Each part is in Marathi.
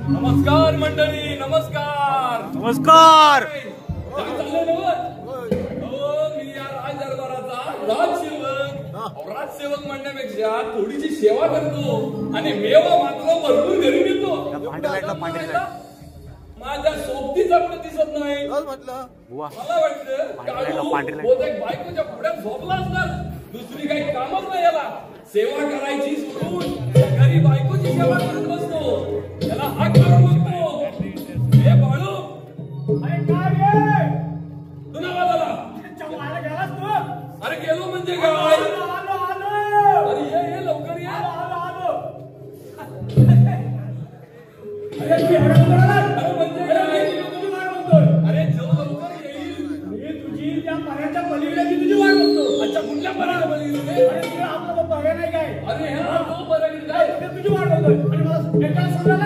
नमस्कार मंडळी, नमस्कार नमस्कार. मी या राज दरबाराचा राजसेवक म्हणण्यापेक्षा थोडीशी सेवा करतो आणि मेवा मात्र भरपूर घरी नेतो. माझ्या सोबतीचा कुठे दिसत नाही. मला वाटतं बायकोच्या पुढ्यात झोपला असणार. दुसरी काही कामच नाही याला. सेवा करायची सोडून घरी बायकोची सेवा करत बसतो. त्याला हात करून बघतो. हे बाळू, अरे काय रे तुला वाला गेलास तू? अरे गेलो म्हणजे काय? अरे ये लवकर ये. अरे जो लवकर येईल. मी तुझी त्या पर्याच्या पलीकडे तुझी वाट बघतो. अच्छा, कुठल्या पर्याच्या पलीकडे? अरे तुला आपला पर्याय नाही काय? अरे हा तो पर्याय काय? तुझी वाट बघतोय. आणि मला एकटा सोडला.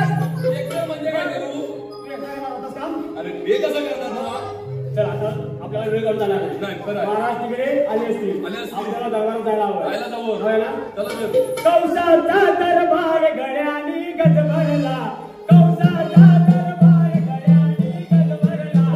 एकटा म्हणजे काय करू? तू एकटा होतास काम? अरे मी कसं करणार ना? चल आता आपल्याला वेळ कमी झाला नाही. महाराज तिकडे आले असतील. आपल्याला दरबारात जायला हवं. चला कौसाचा दरबार गड्यानी गज भरला. कौसाचा दरबार गड्यानी गज भरला.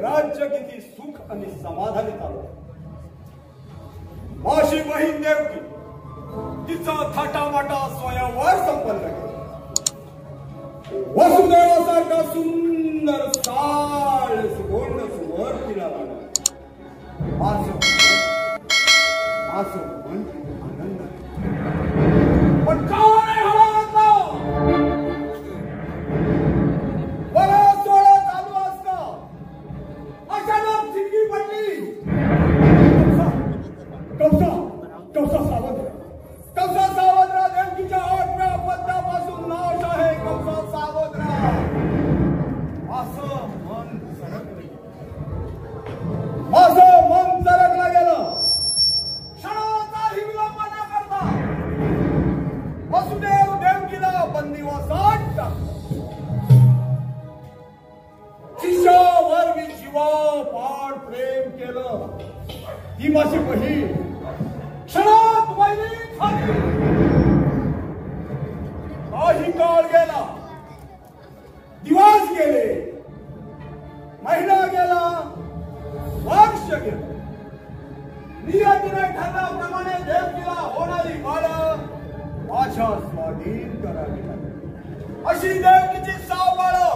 राज्य किती सुख आणि समाधानी चालू. माशी बहीण देवकी तिचा थाटामाटा स्वयंवर संपन्न केला. वसुदेवासारखा सुंदर साळ सुगोंड सुवर तिला लागला. माझं मन आनंद. पण का नाही हवा घातला? बरं सोळा चालू असता अचानक जिंदगी पडली. कौसा सावधरा देवकीच्या 8व्या पद्यापासून नाश आहे. कौसा सावधरा. असं मन सरकलं गेलं. क्षणाचाही विलंब न करता वसुदेव देवकीला बंदिवासात टाकलं. शिष्यावर मी जीवापाड प्रेम केलं. ती माझी बहीण क्षणात वैरी खाली. काही काळ गेला. दिवस गेले. महिना गेला. वर्ष गेलं. नियतीने ठरल्याप्रमाणे देवकीला होणारी बाळ माझ्या स्वाधीन करावी लागली. अशी देवकीची 6 बाळं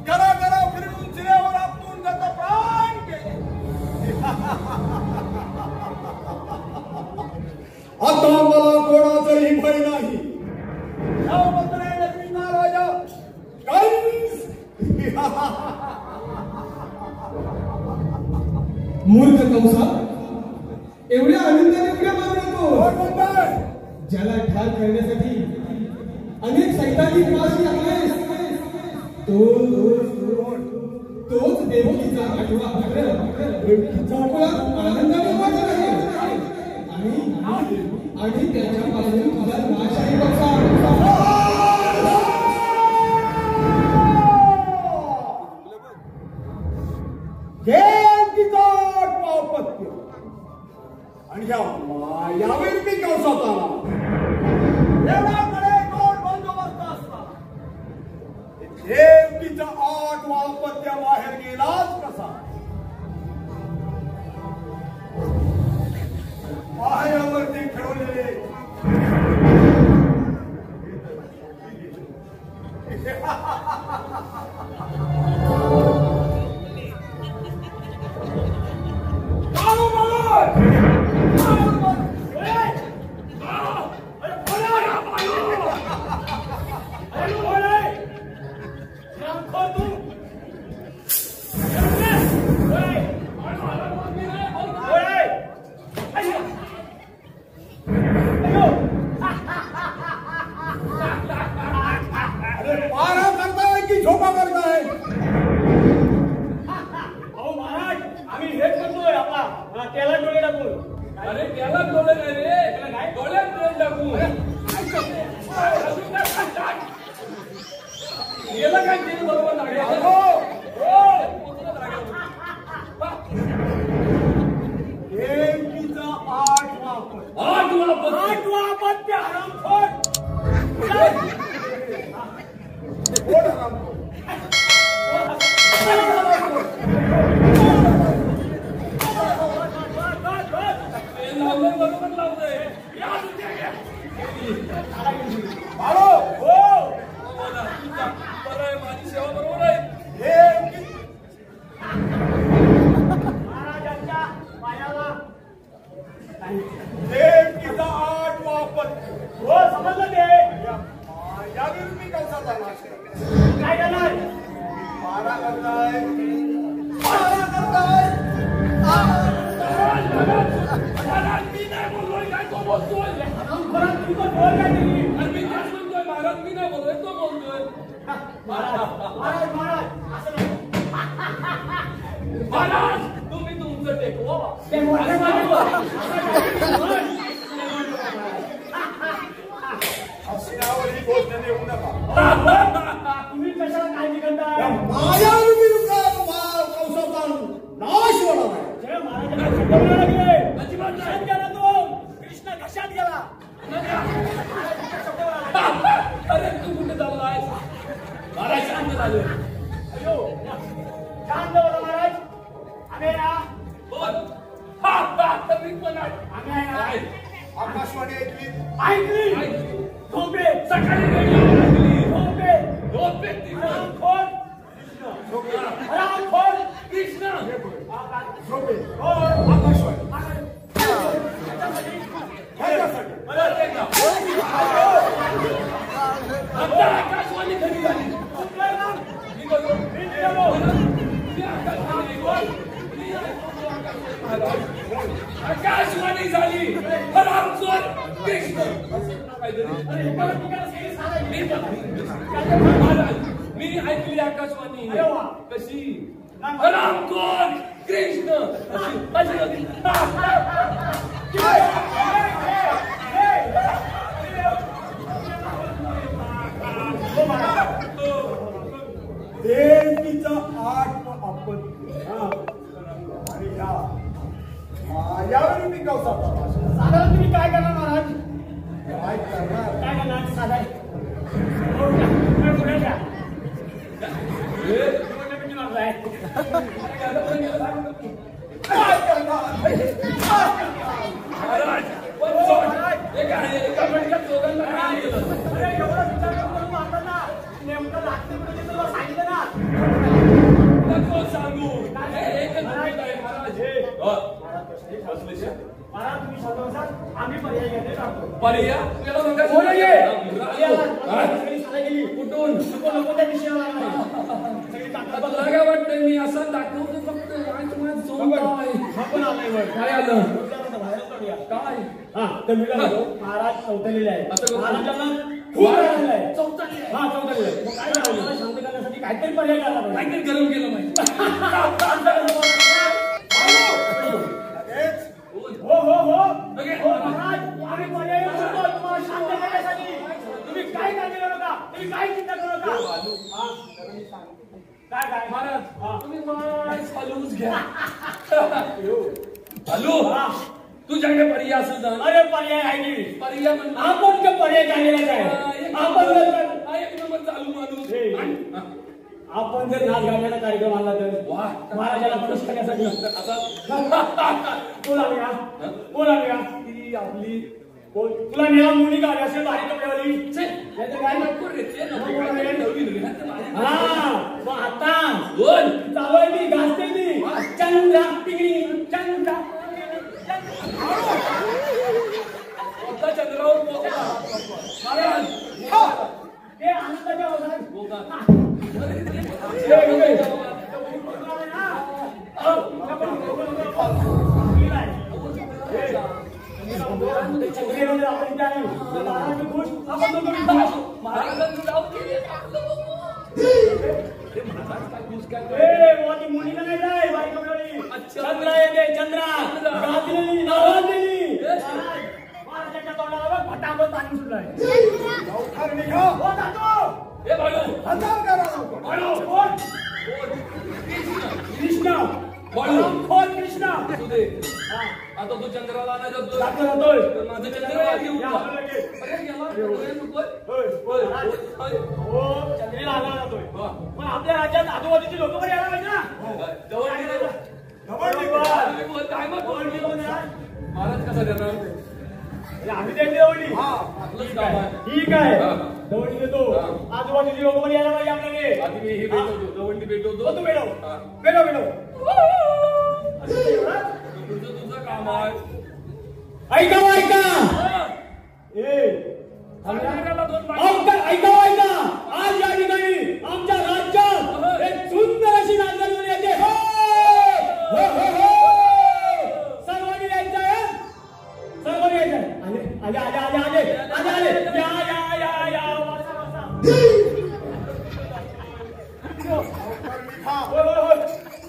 घरा फिरून सिरेवर आपटून त्याचा प्राण केले. आता मला कोणाचंही भय नाही. राजा कंस मूर्ख कंसा, एवढ्या आनंदाने उड्या मारतो ज्याला ठार करण्यासाठी अनेक सैतानी पाशी आहेस, तोच देवकीचा आठवा आनंदाने वाटत आहे आणि त्याच्यापासून तुझा नाश आहे कंसा. आणि यावेळी मी कंसात आला एवढ्याकडे कोण बंदोबस्त असता देवकीचा 8वा अपत्य बाहेर गेलाच कसा. पायावरती खेळवलेले देवकीचा 8वा अपत्य यावेळी मी कंसात आला. साधारण तुम्ही काय करणार महाराज? काय करणार साधारण आम्ही पर्याय घेते पर्याय कुठून कोणत्या विषयावर वाटतंय मी असं दाखवतो फक्त वर. काय आलं बाहेर पडूया. काय हा तर मी काय म्हणतो, महाराज चौथलेले आहे. असं कसं? महाराजांना खूप राहिलेलं आहे. चौथाली आहे. हा चौथले आहे. मग काय करावं? शांत करण्यासाठी काहीतरी पर्याय काढला पाहिजे. काहीतरी गरम केलं माहिती हो हो हो ओके. हो, महाराज आम्ही पर्याय शोधतो तुम्हाला शांत करण्यासाठी. तुम्ही काय काळजी करू नका, तुम्ही काय चिंता करू नका. हा, काय काय महाराज हा. तुम्ही माय हलवूच घ्या हॅलो हा. तुझ्याकडे पर्याय असेल तर अरे पर्याय आहे की पर्याय म्हणलं आपण का पर्याय काढलेलाच आहे. आपण जर एक नंबर चालू माणूस हे. हा. आपण जर नाच गाण्याचा कार्यक्रम आणला तर वा. महाराजाला खुश करण्यासाठी आता कोण आले का कोण आले का ती आपली कोण तुला नेहा मुली का आली असेल बारीक कपड्यावाली छे, नाहीतर काय नको रे, ते नको. नवीन रे, नाहीतर माझ्या- हा मग आता बोल. चालू आहे मी गाजते मी चंद्रा टिंगरी चंद्रा आता चंद्रावर पोहोचला. महाराज हे आनंदाच्या अवसरात बोका. महाराजांचं नाव केले. हे महाराज काय खुश काय चंद्रा येते चंद्रा गाजलेली नावाजलेली महाराजांच्या तोंडावर फटाफट पाणी सुटलंय. हो, जातो. हे बाळू हॅलो, कोण? कृष्ण बाळू. कोण कृष्ण असू दे. हा. आता तू चंद्राला नाही जातोय जातो, जातोय. तर माझं चंद्रवार घेऊन या, जा. आपलं लगेच. अरे गेला. अरे नको. होय, होय. महाराज. होय. हो, चंद्रीला आला जातोय. हा. पण आपल्या राज्यात आजूबाजूची लोक पण यायला पाहिजे ना. जवळ गेले. बरोबर. बोल, काय मग बोल. कोण कोण आहे? महाराज कसा करणार हे आम्ही त्यांची जवळी. आपलंच काम आहे. ठीक आहे हा. जवळी देतो. हा. आजूबाजूची लोक पण यायला पाहिजे आपल्याकडे. आधी मी हे भेटवतो जवळनी भेटवतो हो, तू बेडव. हा. बेडव, बेडव. असं नाही होणार? तुझं काम आहे ऐका हो, ऐका हा. ए संध्याकाळला 2 बायका. ऐका ऐका आज या ठिकाणी आमच्या राज्यात एक सुंदर अशी नाचगाणी येते. हो, हो, हो, हो. सर्वांनी यायचं आहे. सर्वांनी यायचं आहे. आले आले आले आले आले आले आले या या या या वासा, वासा. होय, होय, होय.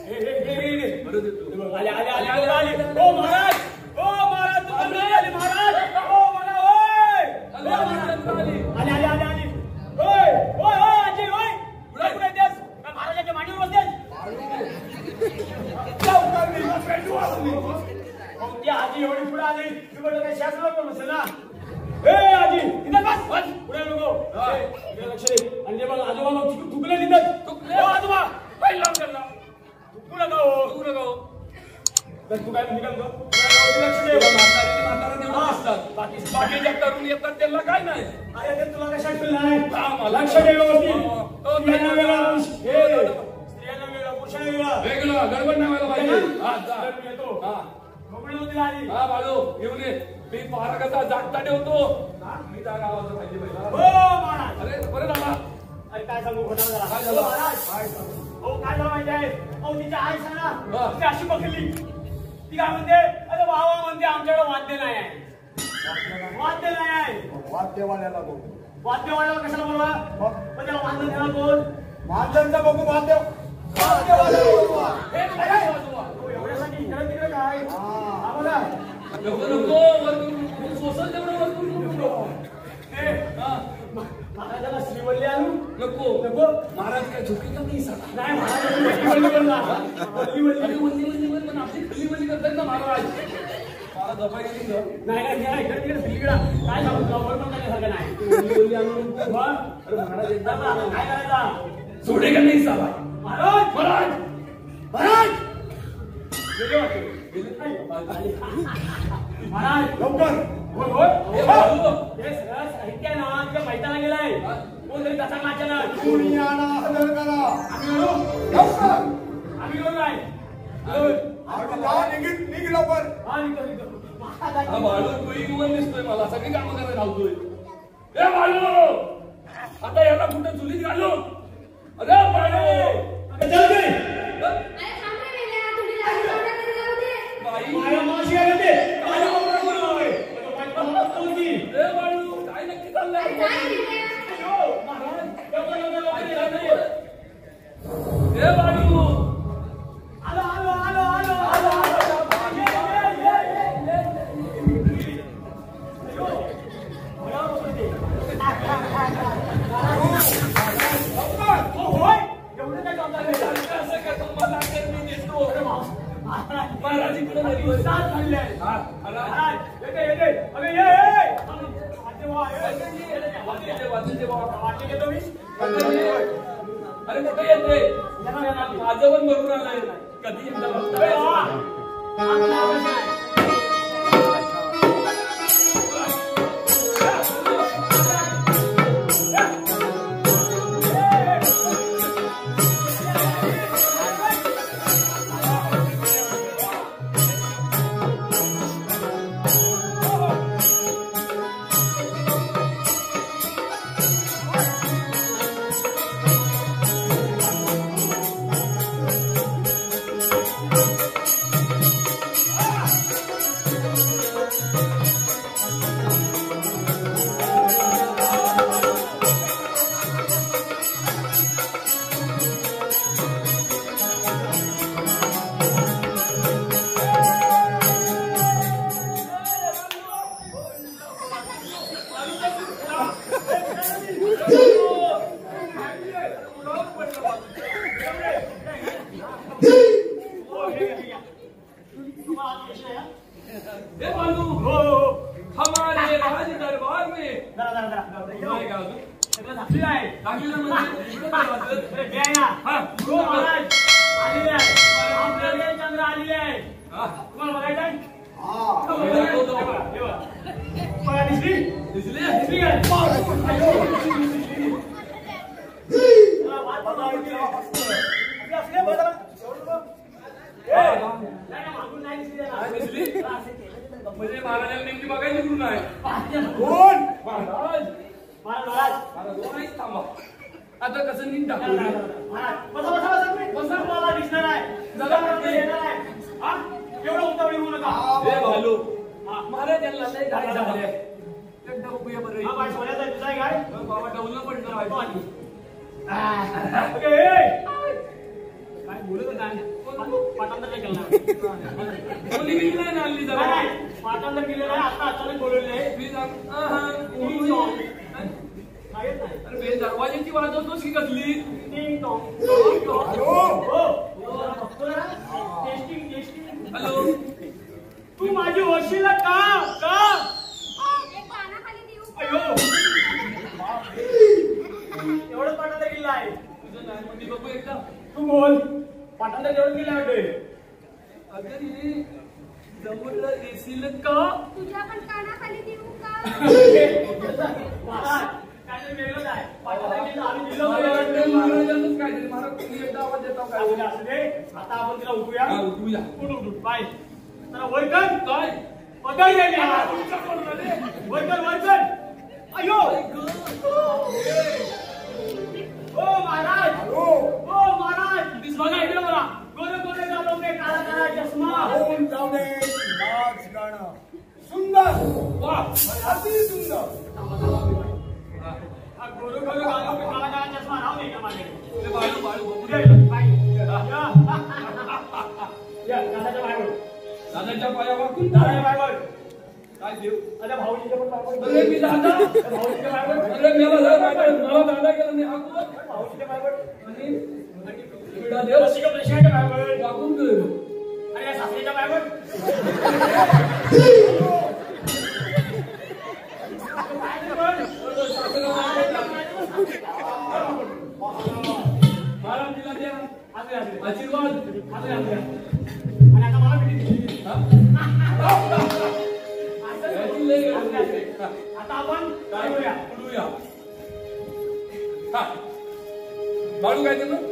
हे. बरं देतो. आले आले आले आले आले. हो महाराज, हो महाराज, तुम्हाला आले महाराज. हो मला होय. आले, आले, आले. आले आले आले आले. होय होय होय आजी होय. पुढे पुढे देस. काय महाराजांच्या मांडीवर बसतेस? लवकर निघा, पेटू आली. मग ती आजी एवढी पुढे आली की म्हटलं काय शास्त्र पण नसेल ना. ए आजी इथं बस बस पुढे नको. हा. ए, इकडे लक्ष दे. आणि ते बघ आजोबा मग थुकले तिथं. थुकले? हो आजोबा पहिला करला. थुकू नका हो. तू नका हो. तर तू काय निघाल का? लक्ष दे. म्हातारा तेवढं दिसतात. बाकीच्या तरुण येतात त्यांना काय नाही अरे ते तुला कशा नाही हा, मला- लक्ष दे व्यवस्थित. हो, स्त्रियांना वेगळा पुरुष. हो, हे, हो, हो. स्त्रियांना वेगळा पुरुषांना वेगळा. वेगळं गडबड नाही व्हायला पाहिजे हा जा. तर मी येतो. हा मोकळी होती ना आधी. हा बाळू येऊन ये मी पारा कसा जागता ठेवतो मी जागा आवाज पाहिजे हो पहिला महाराज. अरे बरं झाला अरे काय सांगू खोटा जरा. काय झालं? हो, महाराज. हो काय झालं माहिती आहे? अहो तिच्या आई सांगा हा. ती अशी बघली. ती काय म्हणते अरे वावा म्हणते आमच्याकडे वाद्य नाही आहे. वाद्य नाही आहे. वाद्यवाल्याला बघू वाद्यवाल्याला कशाला बोलवा? पण त्याला वाद्य द्यायला कोण? माझ्यांचा बघू वाद्य हे काय आहे? हो, एवढ्यासाठी इकडे तिकडे काय? हा बघा. नको नको वर करू. सोसल तेवढं वर करू नको. हे, हा महाराजाला श्रीवल्ली आणू नको नको. महाराज काय झुकी का नाही सगळा नाही महाराजांनी श्रीवल्ली बोलला. वल्ली वल्ली. अरे वल्ली वल्ली वल्ली पण आपली खल्ली वल्ली करतात ना महाराज मला दबाई गेली ना नाही नाही नाही इकडे तिकडे सगळीकडे काय सांगू तुला वर पण करण्यासारखं नाही. वल्ली वल्ली आणून मग? अरे महाराज एकदा आता काय करायचा? सोडे का नाही साला महाराज महाराज महाराज गेले वाटतं. गेले? महाराज लवकर होय होय हे बाळू. हे सगळं साहित्य आहे ना तिकडे मैदानाला गेलाय. कोणतरी कसा नाचला. कुणी आणा हजर करा आम्ही म्हणू लवकर आम्ही म्हणू काय आम्ही जा, निघ लवकर हा निघतो निघतो. हा महाराज बाळू तू इवन दिसतोय मला सगळी कामं करायला लावतोय ए बाळू आता याला कुठे चुलीत घालू अरे बाळू चल गए. अरे थांब रे वेल्या, थोडी लाईट लावून तरी जाऊ दे. आई माझ्या मावशी आले ते माझ्या बरोबर होय माझ्या बरोबर होती ए बाळू काय नक्की चाललंय महाराज ए बाळू आलो आलो आलो आलो आलो महाराज इकडे अरे कुठे येते माझं पण बरोबर आलंय कधी एकदा बघता हमारे राज दरबार में म्हणजे महाराजांनी नेमकी बघायची कुठून आहे कोण महाराज महाराज महाराज थांबा आता कसं नीट दाखवलं मला दिसणार आहे एवढं उतावळी होऊ नका हे भालू महाराजांना लय घाई झाले एकदा बघूया बरं हा बाय सोन्याचा तुझा आहे काय बाबा डवलं पडलं बायको आणि काय बोलत काय पाठांतर नाही केलं कोणी गेली नाही ना हल्ली जरा पाठांतर केलेलं आहे आता अचानक बोलवले मी अरे बे दरवाजाची वाजवतोस की कसली हॅलो तू माझी होशील का एवढं पाठांतर केलं आहे तुझं नाही म्हणजे बघू एकदा तू बोल पाठांतर जेवढं केलं वाटतंय अगं जवळ येशील का तुझ्या पण कानाखाली देऊ का महाराज काय वेगळंच आहे पाठांतर केलं आम्ही दिलं महाराजांनाच काय तरी महाराज तुम्ही एकदा आवाज देता काय असू दे आता आपण तिला उठूया हा, उठूया. उठ बाय जरा वैकन काय पकड घे वैकन अयो ओ महाराज ओ महाराज बघा इकडे बघा गोरे गोरे गालोगे काळा काळा चष्मा होऊन जाऊ दे नाच गाणं सुंदर वा अति सुंदर हा गोरे गोरे गालोगे काळा काळा चष्मा राहू दे का माझ्याकडे हे बाळू बाळू बघू पुढे दे. बाय या दादाच्या बाहेर दादाच्या पाया वाकून दादाच्या बाहेर काय देऊ अरे भाऊजीच्या पण बाहेर अरे मी दादा भाऊजीच्या बाहेर अरे मला दादा केलं मी हाकून भाऊजीच्या बाहेर आणि पिढा देव शिका प्रेशरच्या बाहेर वाकून कर अरे या सासरीच्या बाहेर महाराज तिला द्या आशीर्वाद आणि आता मला भेटी आता आपण काय करूया उडूया हा बाळू काय केलं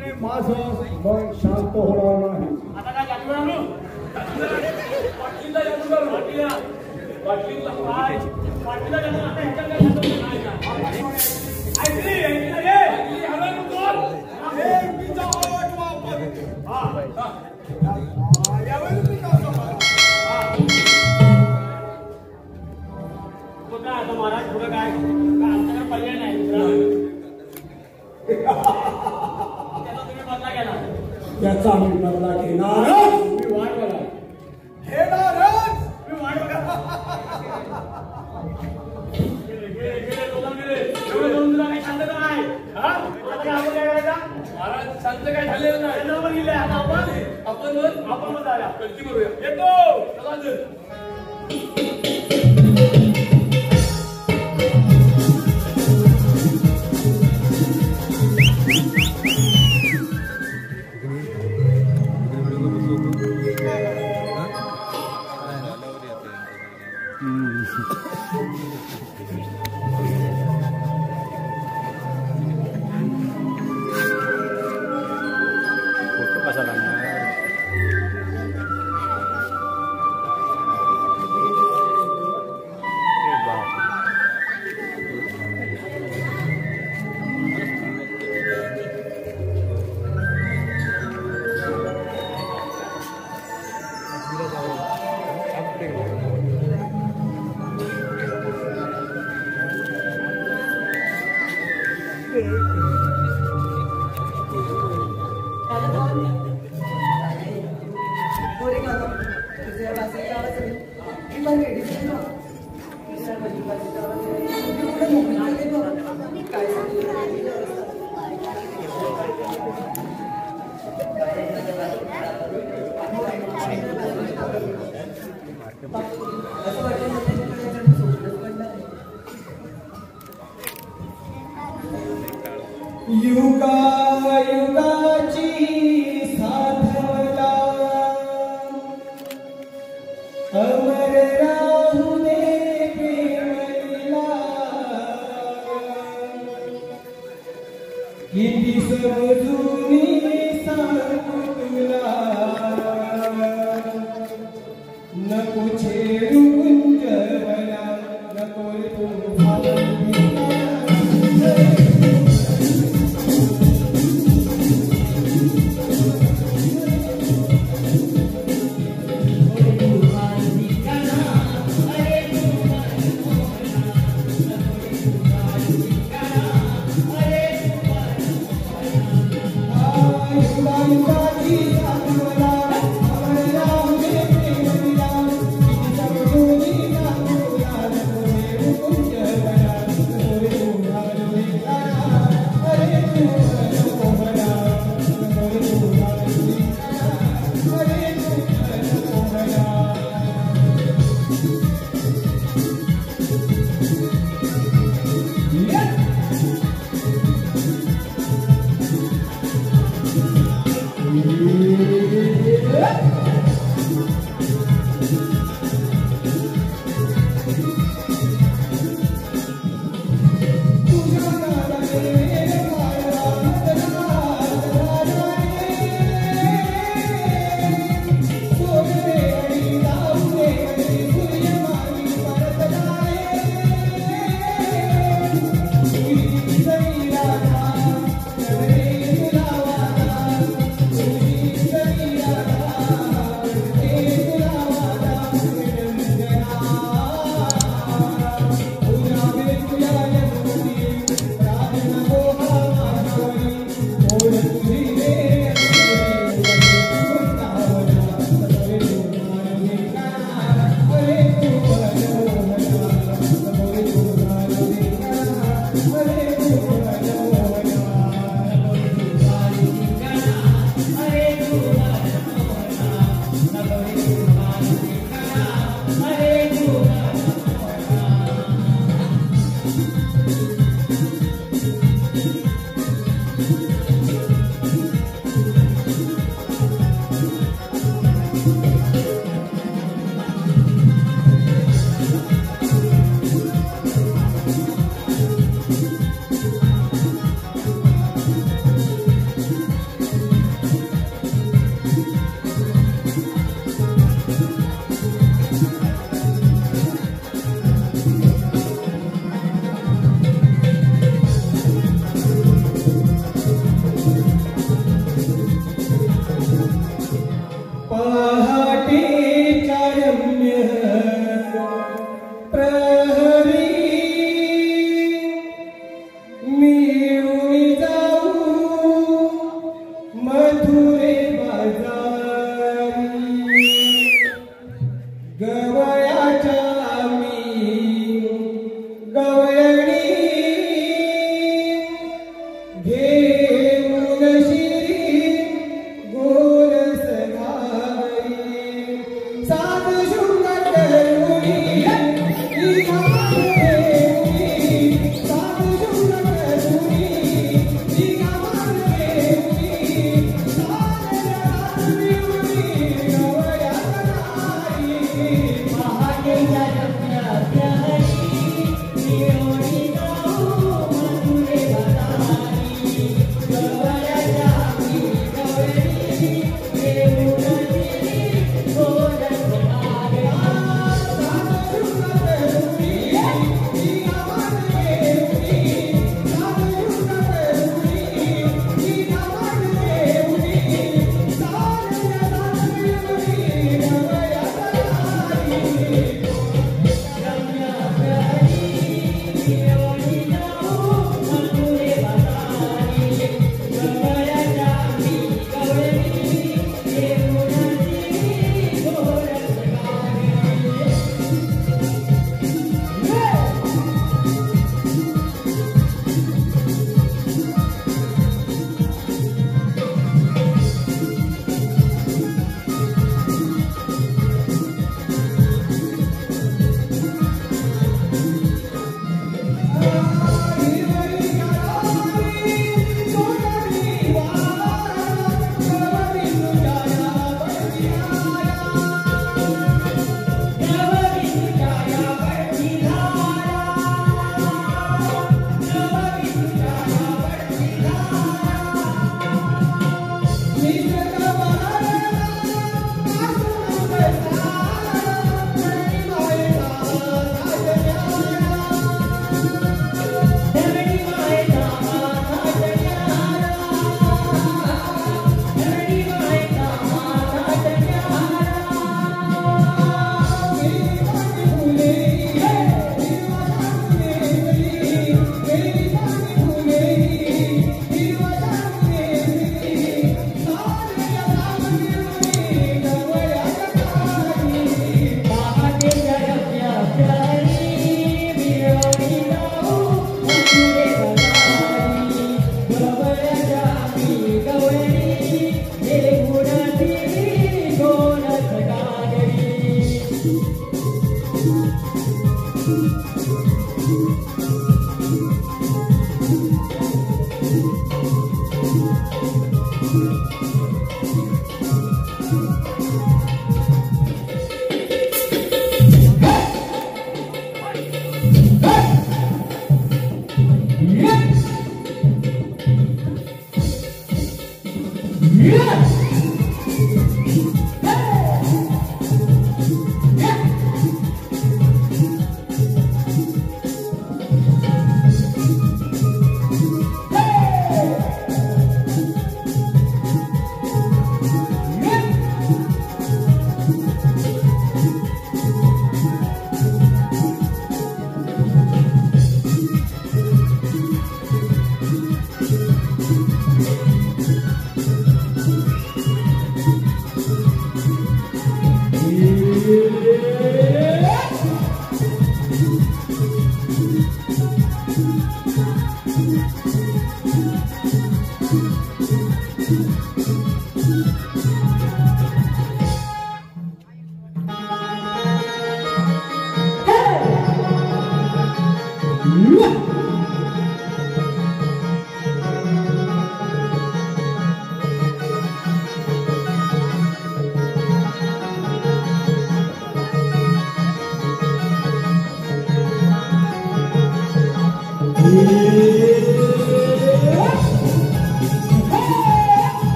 आणि माझं मन शांत होणार नाही. आता काय जातीवर आणू? पाटलीला जाऊन कर, पाटलीला. पाटलीला. काय? पाटीला जाणं आता ह्याच्यात काय सांगतो नाही का? ऐकली रे. पाटली हलवून बोल. एकटीचा आवाज वापर. यावेळी मी का सांभाळा? तो काय आता महाराज पुढं काय आमच्याकडे पर्याय नाही त्याचा तुम्ही बदला घ्या ना. याचा मी बदला घेणार. तुम्ही वाट बघा. घेणारच. तुम्ही वाट बघा. गेले दोघं गेले. एवढं करून तुला काही शांतता नाही. आता काय आपण काय करायचं? महाराज शांत काय झालेलं नाही. त्यांना पण गेले. आता आपण पण झाल्या. कलकी करूया. येतो. चला दे. युगाची साधवला अमर राहू दे प्रेमलीला किती समजून सांगू तुला नको छेडू कुंजवला नको तू पहाटेच्या रम्य प्रहरी मिळून जाऊ मधुरे बाजारी गवयाच्या मी गवळणी घेऊन शिरी गोरस घाई साध शृंगार करुणी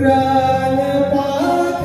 रान पाथ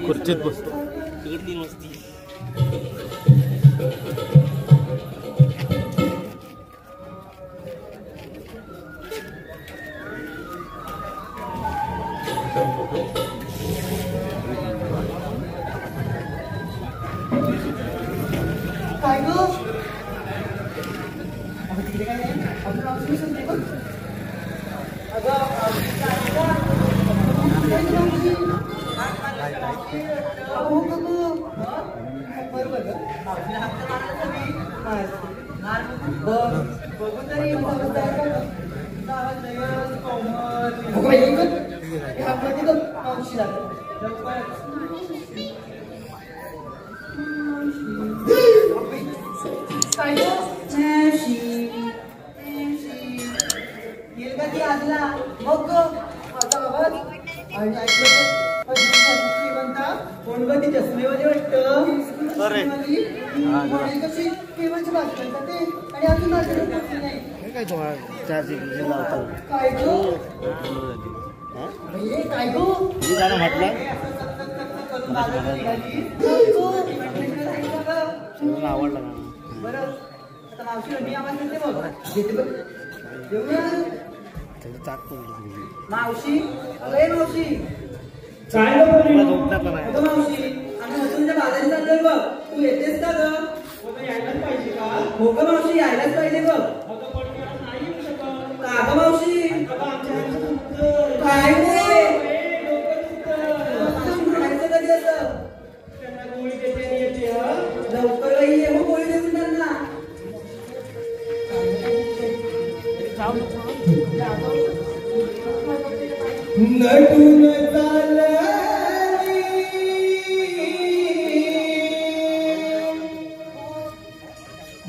खुर्चीत बसतो तिकडली मस्ती काय गो तिकडे काय नाही आपण ऑफिस नाही बघ बघून तरी ती आजला मग आता बाबा आणि म्हणता कोण ग ती चष्मेवाली वाटतं कशी केवळची बाजू म्हणतात ते आणि अजून माझ्याकडे पोचली नाही काय तो चार्जिंग लावतो काय गो काय गो आवडला बरं आता मावशी मी आवाज देते बघ देते बघ मावशी अरे मावशी काय मावशी आम्ही हसूनच्या बाजारात चाललोय बघ तू येतेस का ग यायलाच पाहिजे का हो ग मावशी यायलाच पाहिजे बघ अगं पण मला नाही येऊ शकत का ग मावशी काय म्हणायचं कधी असं त्यांना गोळी देते येते लवकर बाई ये गोळी देऊन त्यांना नटून चालली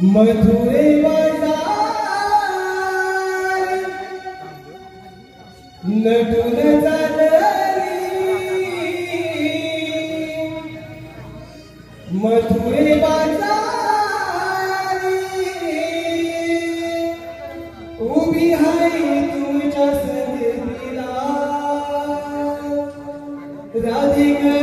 मधुरे बाजार नटून चालली मधुरे बाजार उभी आहे तुमच्या सदेला राधिका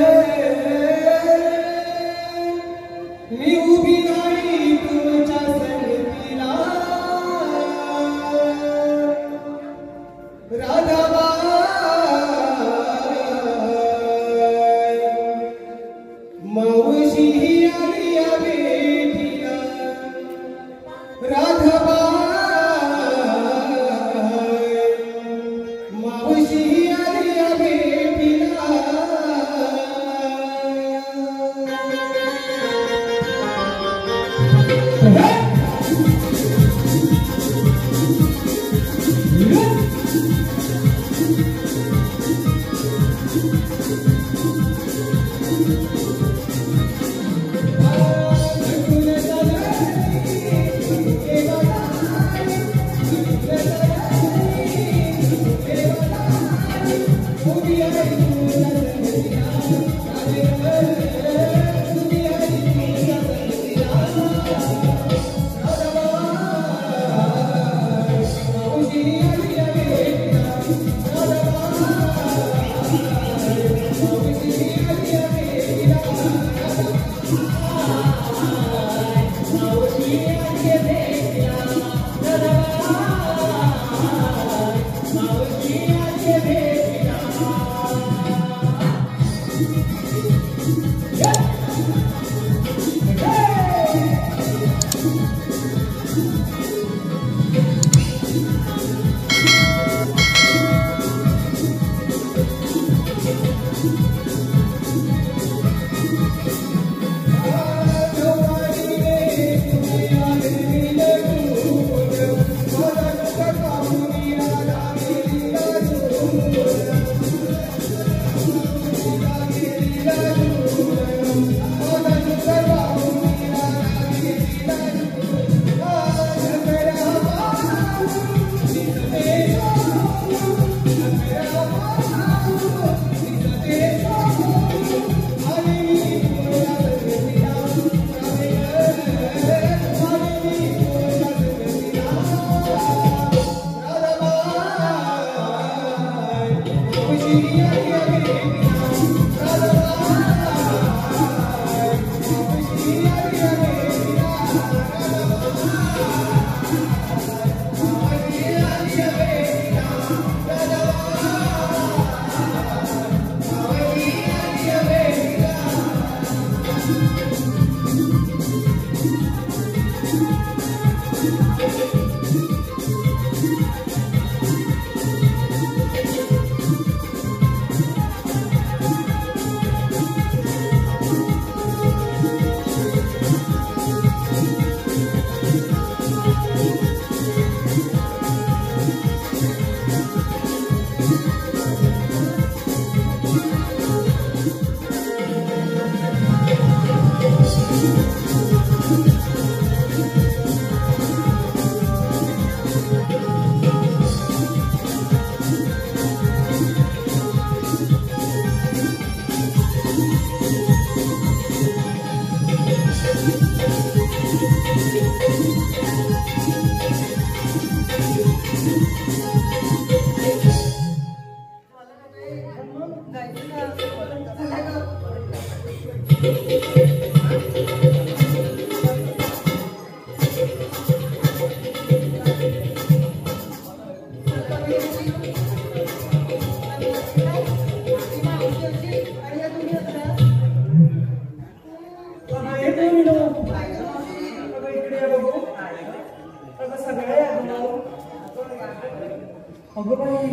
अगं बाई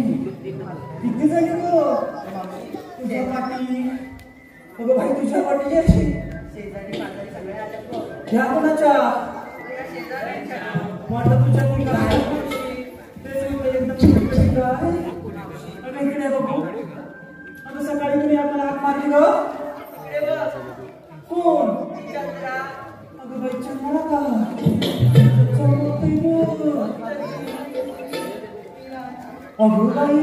किती झाली गो तुझ्या पाठी. अगं बाई तुझ्या पाठी अशी ह्या कोणाच्या वाटत तुझ्या कोणी काय अगं इकडे बघू. आता सकाळी तुम्ही आपण हाक मारली ग कोण. अगं बाई चंद्रा का अगं बाई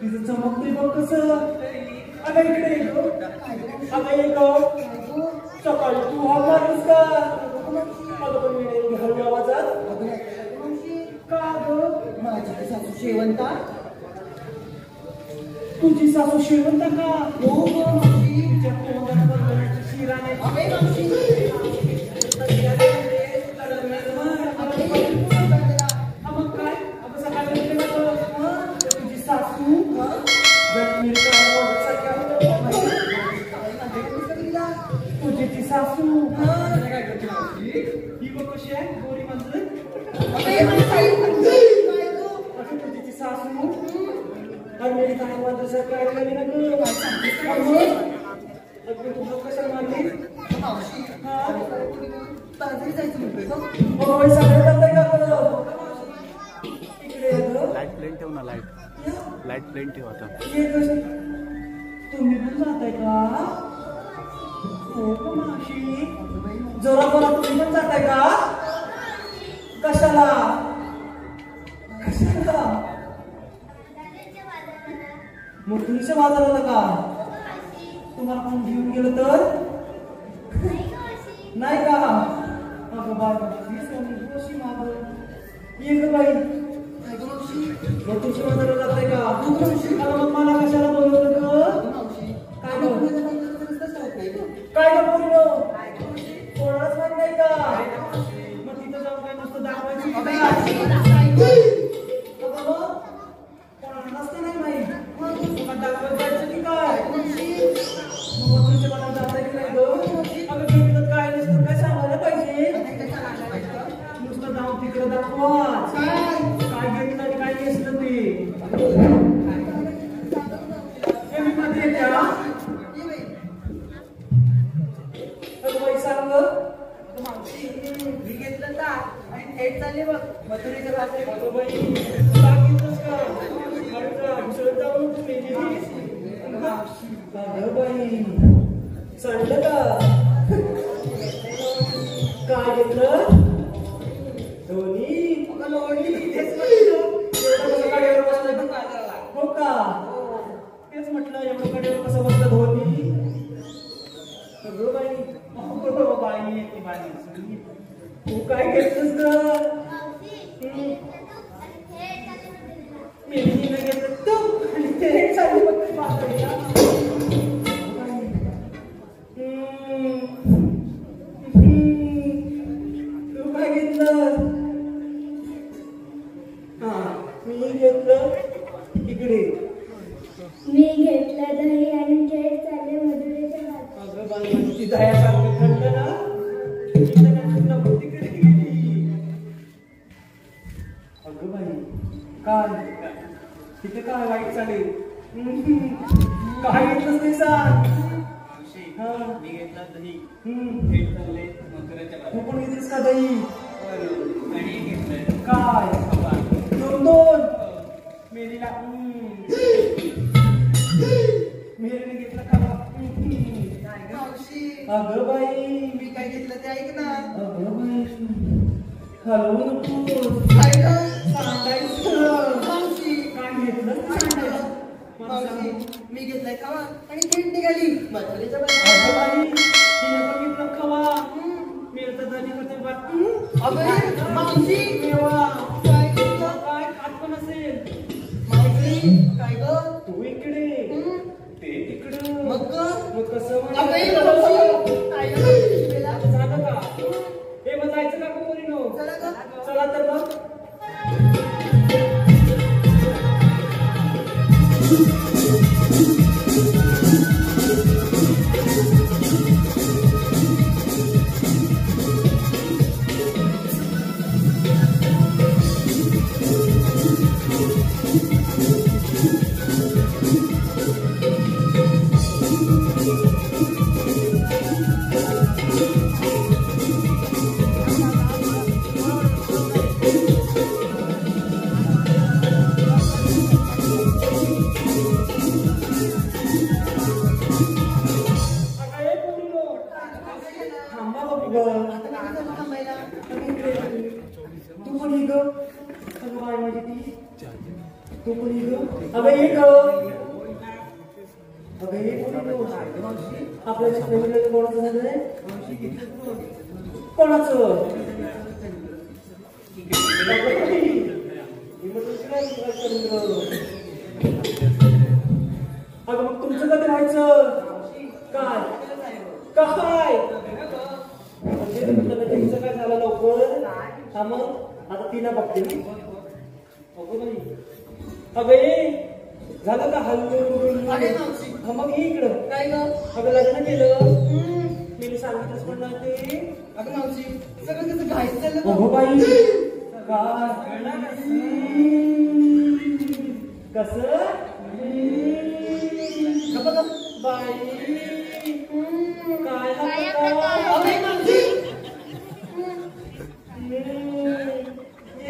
तिचं चमकते बघ कसं. अगं इकडे येतो. अगं येतो सकाळी तू हाक मारलीस का. अगं पण मी हळू आवाजात का ग. माझी सासू शेवंता. तुझी सासू शेवंता का. हो गं मावशी. तिच्या तोंडात बंधनाची शिराने अबे मावशी मग काय. अगं सकाळी तुझी सासू तुझी ती सासू ही बघ कशी आहे गोरी माणसं. तुझी ती सासू मेरी काय मात्र सरकार गेली ना ग. तू कशा मारली लाईट प्लेन ठेव ना. लाईट प्लेन ठेव आता. तुम्ही पण जाताय का. हो का मावशी. जरा बरा तुम्ही पण जाताय का. कशाला कशाला. मोठीच्या बाजाराला का. तुम्हाला कोण घेऊन गेलं तर नाही का. अगं बाई माग ये ग बाई. मोठीच्या बाजाराला जाताय का. मग मला कशाला बोलवलं ग. काय काय का बोललो कोणाच माहित नाही का. मग तिथं जाऊन काय नुसतं दाखवायची कोणाला नसतं नाही माहित. मग दाखवत जायचं की काय. मग तुझ्या मला जाता की नाही ग. अगं घेतलं काय नसतं काय सांगायला पाहिजे. नुसतं जाऊन तिकडे दाखवा काय घेतलं आणि काय नसतं ते. मी मध्ये येत्या. अगं बाई सांग मी घेतलं का आणि थेट चालले बघ मथुरेच्या बाजूला. अगं बाई सांगितलंस का. अगं बाई सांगलं का. काय घेतलं धोनी. हो का. तेच म्हटलं एवढं कडेवर कसं बसलं धोनी. अगं बाई तू काय घेतलंस ग. मी घेतलं तू आणि ते चालू तू काय घेतलं. हा मी घेतलं इकडे. मी घेतलं दही आणि खेळ चालले मधुरेच्या बाजूला. अगं बाई ती दह्याची सारखं घडलं ना इथं काय पूर्ण तिकडे गेली. अगं बाई काय तिथे काय वाईट चालेल काय घेतलंस ते सांग. मी घेतला दही हम्म. थेट चालले मथुरेच्या तू बाहेर. पण घेतलीस का दही आणि घेतलंय काय खवा. दोन दोन मेरीला मेरीने घेतला का मावशी अगं बाई मी काय घेतलं ते ऐक ना. अगं बाई हलवू नको काय ग? सांगायचं मावशी काय घेतलं सांगितलं. मावशी मी घेतलाय खावा आणि थेट निघाली मथुरेच्या बाहेर. अगं बाई तिने पण घेतलं खवा मेर तर धनी होते बा अगं मावशी मेवा काय घेतलं? काय खात पण असेल मावशी काय ग? तू इकडे हं? ते तिकडं मग ग? मग कसं अगं म्हणायचं? मावशी काय ग पिशवीला? झालं का हे मग जायचं का पोरीनो चला ग. चला तर मग आता हे पोरीनो थांबा बघू ग आता काय झालं थांबायला? तू पण ये ग अगं बाय माझी ती तू पण ये ग अगं ये ग अगं ये पोरीनो आपल्या चित्रपटात कोणाचं झालंय कोणाचं अगं मग तुमचं कधी व्हायचं काय काय म्हणजे तुमचं काय झालं लवकर हा मग आता तिला बघते मी अगं बाई अगं ये झालं का हल्लो अरे मावशी हा मग ये इकडं काय ग? अगं लग्न केलं हं? मी सांगितलंच पण नाही ते अगं मावशी सगळं कसं घाईत झालं अगो बघ. बाई कस बाई काय हा प्रकार? अगं मावशी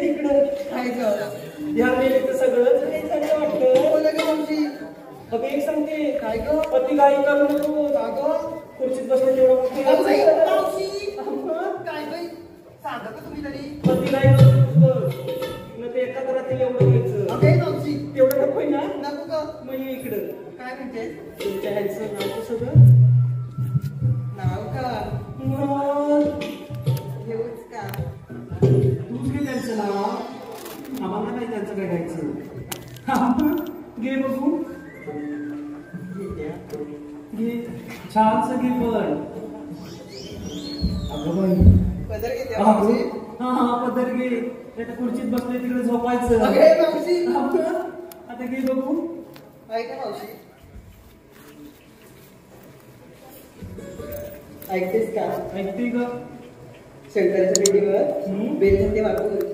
इकडं काय ग? या वेळेत सगळंच काही झालं वाटतं बोला ग मावशी. अगं एक सांगते काय ग? पती काही करू नको का ग? खुर्चीत बसले तेवढं अगं बाई, बघते मावशी काय बाई सांगा का तुम्ही तरी. पती काही करू नको न ते एका घरात एवढं घ्यायचं अगं मावशी तेवढं नकोय ना नको ग. मग ये इकडं काय म्हणते तुमच्या ह्यांचं नाव कसं गं? नाव का मग घेऊच का? तूच घे त्यांचं नाव आम्हाला नाही त्यांचं काय घ्यायचं घे बघू घे छानसं घे पण अगं बाई पदर घेते हा मावशी. हा पदर घे त्या खुर्चीत बसले तिकडे झोपायचं अगं मावशी आता घे बघू ऐका मावशी ऐकतेस का? ऐकते ग शंकराच्या पिढीवर हम्म. बेलधंदे वापरून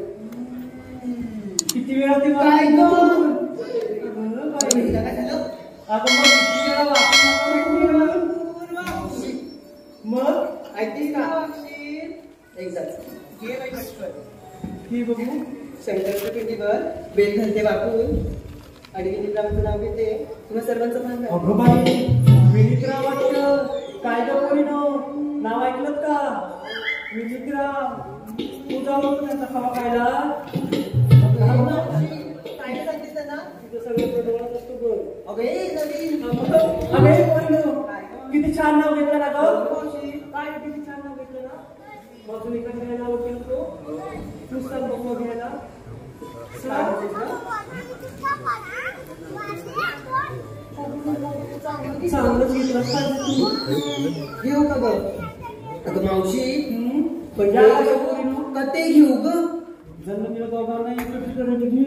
किती वेळा ते काय ग? अगं बाई हिला काय झालं? आता मग किती वेळा वापरून मावशी मग ऐकतेस का? एकदाच घे बाई पटकन. हे बघू शंकराच्या पिंडीवर बेलधंदे वापरून अडविनीरावांचं नाव घेते तुम्हा सर्वांचं भान आहे. अगं बाई विनितराव वाटतं काय ग पोरीनो नाव ऐकलं का विनितराव तू जाऊ त्यांचा खावा खायला मावशी, काय सांगते त्यांना? तिथं सगळं प्रडोळत असतो बघ अगं ए, नवीन. अगं हे पोरीनो किती छान नाव घेतलं ना ग मावशी, काय किती छान नाव घेतलं ना मग तुम्ही कधी नाव केलं तो तू सांग बघ मग घ्यायला काय म्हणतेस ना? चांगलंच घेतलं तू घेऊ का ग? अगं मावशी पण या अशा पोरीनो का ते घेऊ ग? जन्मदिला दोघांना इकडं तिकडं घे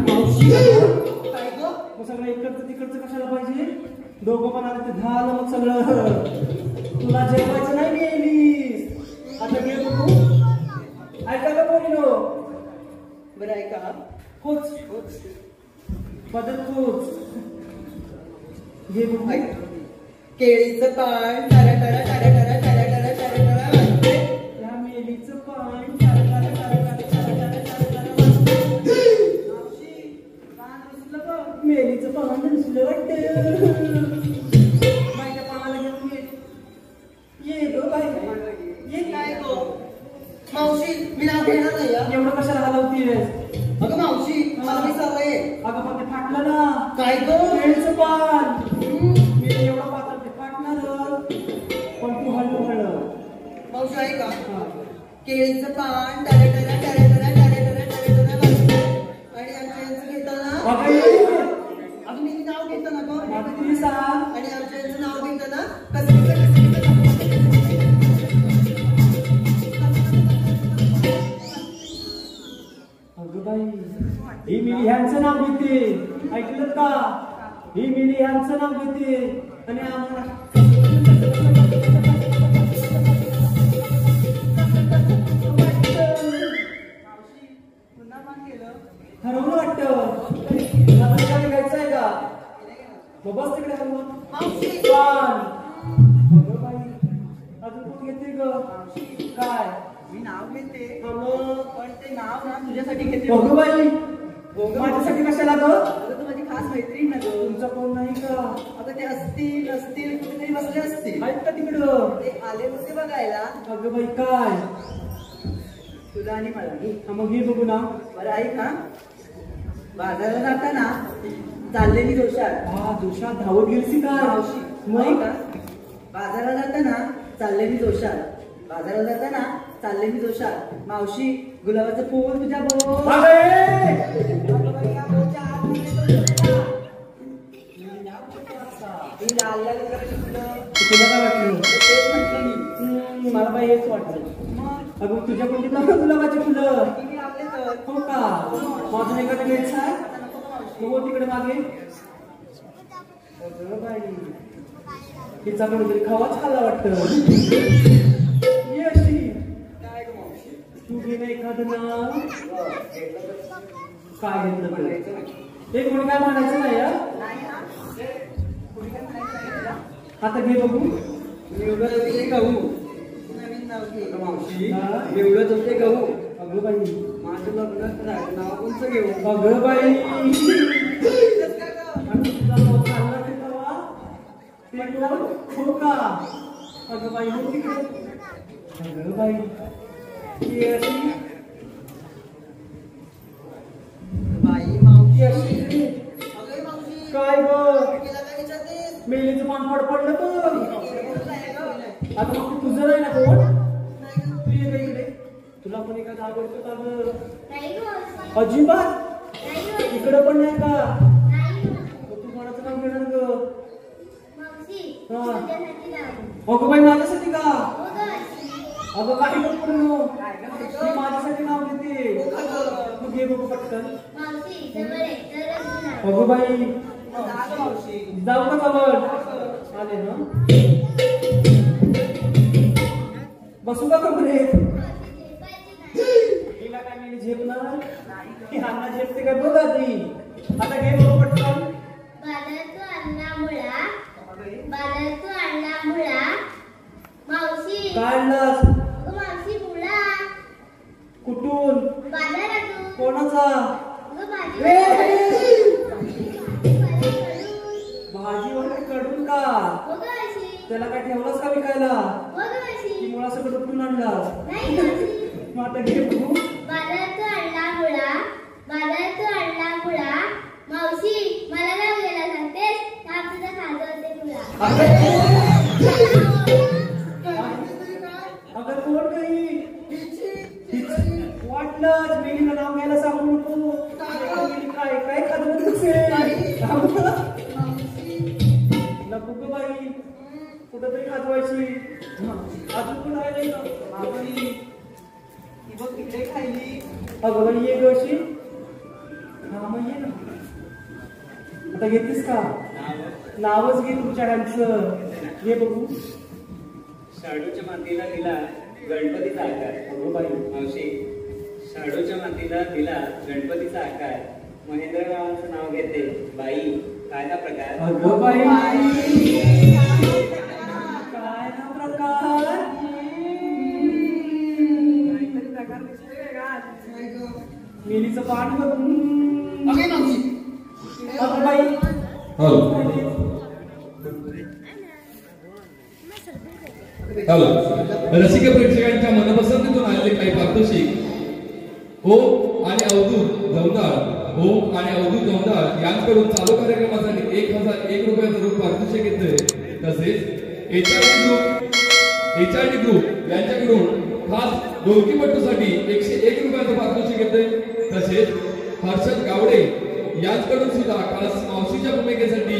मावशी काय ग? मग सगळं इकडचं तिकडचं कशाला पाहिजे दोघं पण आले ते झालं मग सगळं तुला जेवायचं नाही गेलीस आता घे बघू ऐका का बोलिनो बरं ऐका खूच पदर खूच घे बघू ऐक. केळीचं पान टारा टारा टारा टारा टारा टारा टारा टारा वाजते. या मेलीचं पान टारा टारा टारा टारा टारा टारा टारा टारा वाजते. पान रुसलं बघ. मेलीचं पान रुसलं वाटतं बाईच्या पानाला घेऊन ये ग बाई ये काय गो मावशी मी नाव घेणार नाही हा. एवढं कशाला हलवतीयस अगं मावशी मला मी सवय आहे. अगं पण ते फाटलं ना काय गो मेलीचं पान मी एवढं पातळ ते फाटणार पण तू हळू मावशी आहे का केळीचं पान टारा टारा टारा टारा टारा टारा टारा टारा वाजते. आणि आमच्या यांचं घेताना अगं मी नाव घेतो ना गं सांग आणि आमच्या यांचं नाव घेताना कसं अगं बाई ही मिली ह्यांचं नाव घेते ऐकलं का ही मिली ह्यांचं नाव घेते आणि आम्हाला पुन्हा पान केलं ठरवलं वाटतं अजून काय घ्यायचं आहे का मग बस तिकडे हलवून मावशी पान अगं बाई अजून कोण घेते ग काय मी नाव घेते मग पण ते नाव ना तुझ्यासाठी घेते. अगं बाई माझ्यासाठी कशाला ग अगं तू माझी खास मैत्रीण ना गं. तुमचा कोण नाही का आता ते असतील नसतील कुठेतरी बसले असतील. आहेत का तिकडं ते आले होते बघायला अगं बाई काय तुला आणि मला. हा, मग हे बघू ना बरं ऐक हा बाजाराला जाताना चाललेली जोशात हा जोशात धावत गेली का मावशी मग का बाजाराला जाताना चाललेली जोशात बाजाराला जाताना चाललेली जोशात मावशी गुलाबाचं फूल तुझ्या बोल लाल लाल कलरची फुलं तुला काय वाटलं तेच म्हटलं मी. मला बाई हेच वाटलं मग अगं तुझ्या कोणती लावलं गुलाबाची फुलं किती लावले तर हो का माझं एखादं घ्यायचं आहे हो तिकडे मागे अगं बाई तिचा कोणीतरी खावाच खाल्ला वाटतं ये अशी काय गं मावशी तू घे ना एखादं नाव काय घेतलं तर एक कोणी काय म्हणायचं नाही हा? नाही ना कुणी काय म्हणायचं आहे? आता घे बघू एवढं ते गहू नवीन नाव घे गं मावशी हा? एवढं तुमचे गहू अगं बाई माझं लग्न नाव कोणचं घेऊ अगं बाई इथंच का गं? आणि तुझा भाऊ चालला ते तेव्हा? ते कोण? हो का अगं बाई हो तिकडे अगं बाई ती अशी बाई मावशी अशी अगं मावशी काय ग तिला काय विचारतेस? मेलीचं पान पडलं तर कोण आहे गं? आता मग ते तुझं नाही ना कोण नाही गं. तू ये इकडे तुला पण एखादं आवडतं का ग नाही गं. अजिबात नाही गं. इकडं पण नाही का नाही गं. मग तू कोणाचं नाव घेणार ग मावशी, हा. तुझ्यासाठी लाव. अगं बाई माझ्यासाठी का हो गं. अगं काही नको करू मी माझ्यासाठी नाव घेते तू घे बघू पटकन मावशी, जवळ आहे. तरच तू लाव. अगं बाई जा गं मावशी जाऊ का कवर आले ना बसू का कबरेत मावशी, झेपायची नाही. तिला काय मी झेपणार ती हाना झेपते काय बघ आधी आता घे बघू पटकन बाजारातून आणला मुळा. बाजारातून आणला मुळा. मावशी, काय आणलास अगं मावशी, मुळा. कुठून बाजारातून. कोणाचा अगं भाजी. भाजी वगैरे कडून का हो गं मावशी. त्याला काय ठेवलास का विकायला हो गं ती मावशी. मुळा सगळं कुठून आणलास नाही मावशी. मग आता घे बघू बाजारातून आणला मुळा. बाजारातून आणला मुळा. मावशी, मला नाव घ्यायला सांगतेस? थांब, तुझं खाजं होते मुळा. अगं कोण काही वाटलं मेलीला नाव घ्यायला सांगू नको काय काय खात नको ग बाई कुठं तरी खाजवायची अजून पण राहिलंय का मावशी ही बघ इकडे खायली अगं बाई ये ग अशी हा मग ये ना आता घेतीस का नावच घे तुमच्या ह्यांचं घे बघू शाडूच्या मातीला दिला गणपतीचा आकार. मावशी, शाडूच्या मातीला दिला गणपतीचा आकार. महेंद्ररावांचं नाव घेते बाई. काय ना प्रकार? अगं बाई, काय ना प्रकार? मिलीचं पान बघून अगं बाई. हॅलो, रसिक प्रेक्षकांच्या मनपसंतीतून आलेले काही पारितोषिक ओम आणि अवधूत जमदार, ओम आणि अवधूत जमदार यांच्याकडून चालू कार्यक्रमासाठी 1001 रुपयाचं रोख पारितोषिक घेतले. तसेच HRD ग्रुप यांच्याकडून खास ढोलकीपट्टूसाठी 101 रुपयाचं पारितोषिक घेतले. तसेच हर्षद गावडे यांच्याकडून सुद्धा खास मावशीच्या भूमिकेसाठी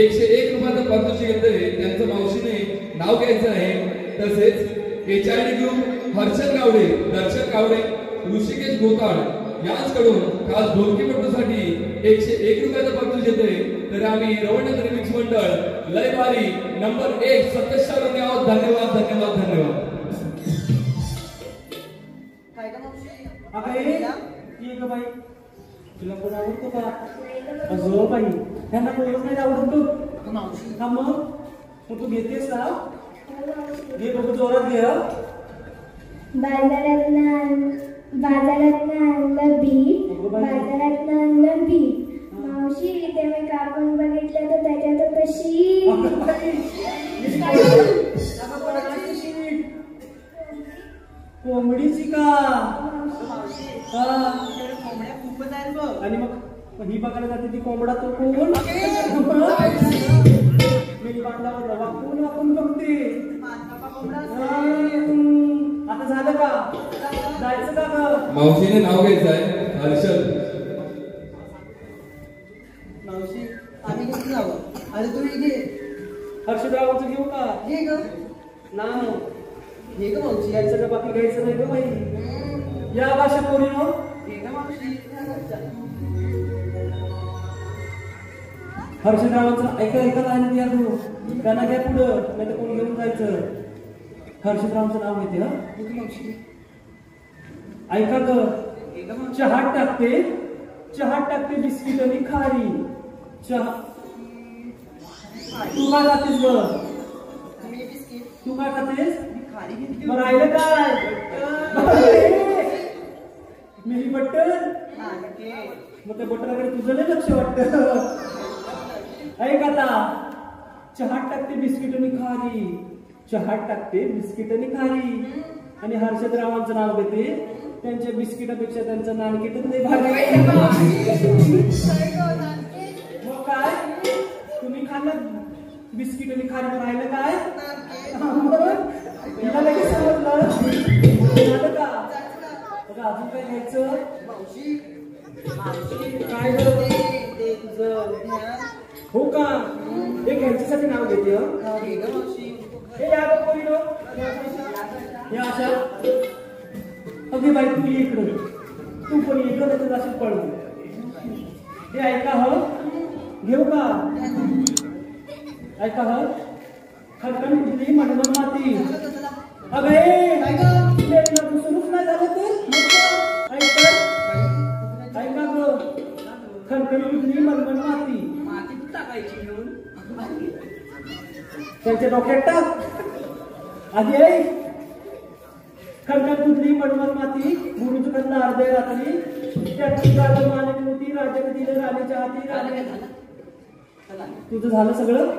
101 रुपयाचं पारितोषिक घेतले. त्यांचं मावशीने नाव घ्यायचं आहे. तसेच HRD ग्रुप हर्षद गावडे, दर्शन गावडे, ऋषिकेश गोताळ यांच्याकडून खास ढोलकीपट्टूसाठी 101 रुपयाचं पारितोषिक घेतले. तर आम्ही रवंडे रिमिक्स मंडळ लय भारी नंबर 1 सत्तेचाळीस आहोत. धन्यवाद धन्यवाद धन्यवाद. काय का मावशी? अगं ये ग बाई, तुला कोण आवडतो का? अगं बाई, त्यांना कोणच नाही आवडतो मावशी. का मग तू घेतेस का? घे बघू, जोरात घे. बाजारात आणलं बी. मावशी, ते मी कापून बघितलं तर त्याच्यात तशी कोंबडीची का? कोंबड्या खूपच आहेत बघ. आणि मग ही बघायला जाते ती कोंबडा तो कोण? मी बांधला वाकून वाकून बघते. आता झालं का? जायचं का ग? मावशीने नाव घ्यायचं आहे हर्षद. मावशी, आम्ही किती जावं? अरे तू घे. हर्षदरावांचं घेऊ का? घे ग. नाही घे ग मावशी. घ्यायचं का बाकी घ्यायचं नाही ग बाई. या भाषा कोणी हो? घे ग मावशी. हर्षदरावांचं ऐकत आहे ना तू? त्यांना घ्या पुढं, नाही तर कोणी घेऊन जायचं. हर्षदरावांचं नाव घेते. हा, घे ग मावशी. ऐका ग. घे ग मावशी. चहात टाकते बिस्किट आणि खारी. चहा तू काय खातेस ग? मी बिस्किट. तू काय खातेस? मी खारी घेतली. मग राहिलं काय? मिली बट्टर. मग त्या बटराकडे तुझं नाही लक्ष वाटत. ऐक आता, चहात टाकते बिस्किट आणि खारी. चहात टाकते बिस्किट आणि खारी. आणि हर्षदरावांचं नाव घेते. त्यांच्या बिस्किटापेक्षा त्यांचं नानकेटच नाही भारी. मग काय तुम्ही खाल्लं बिस्किट आणि खारी, मग राहिलं काय? तिला लगेच समजलं. झालं का? अजून काय घ्यायचं? मावशी. काय ते तुझं हो का? एक ह्यांच्यासाठी नाव घेते. घे ग मावशी. हे या बघ कोणी नो या अशा. अगदी बाई तू इकडं, तू पण इकडं तर असं पडलं. हे ऐका ह, घेऊ का? ऐका ह, खडकन कुठली मनमन माती. अगे सुरूच नाही झालं ते. ऐका ग, खडकन कुठली मनमन माती. माती तू टाकायची घेऊन. त्यांच्या डोक्यात टाक. आधी आई खडकन कुठली मनमन माती. गुरुच करणार अर्ध्या रात्री. त्यात मानक मोती राजाने दिलं राणीच्या हाती. राणी तुझं झालं सगळं.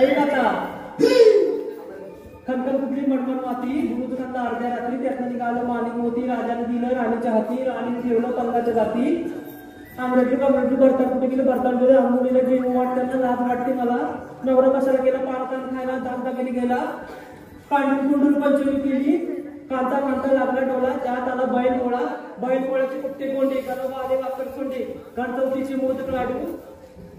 ऐक आता, खनखन कुठली मणमण माती. गुरुच करणार अर्ध्या रात्री. त्यातनं निघालं माणिक मोती. राजाने दिलं राणीच्या हाती. राणीने ठेवलं पंगाच्या जाती. आमरटू करतात कुठे गेलं भरतान गेलं. आंबोलीला जेवण वाटताना लाज वाटते मला. नवरा कशाला गेला पारतान खायला. दागदागिने गेला. पांढरी कुंडून पंचमी केली. कांता कांता लागला डोला. त्यात आला बैल पोळा. बैल पोळ्याचे कुठे कोंडे. गणोबा आले वाकड कोंडे. गणचौतीचे मोदक लाडू.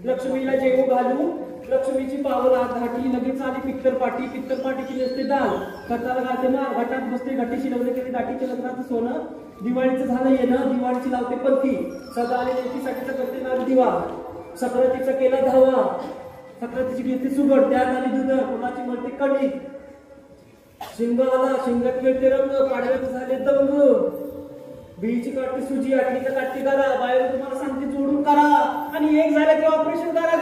लक्ष्मीला जेवू घालू. लक्ष्मीची पावल आत घाटी. लगेच आली पित्तरपाटी. पित्तरपाटीची नसते दाल. खताला घालते ना. घटात बसते घाटीशी लग्न केली. दाटीच्या लग्नाचं सोनं. दिवाळीचं झालं येणं. दिवाळीची लावते पंथी. सदा आले लेकीसाठीचा करते नाग दिवा. सक्रातीचा केला धावा. सक्रातीची घेते सुगड. त्यात आली दूध. कोणाची म्हणते कणी. शिंग आला शिंगात खेळते रंग पाडव्यात झाले दंग बीची काटती सुजी आटली तर काटती करा बाहेर तुम्हाला सांगते जोडून करा आणि एक झालं की ऑपरेशन करा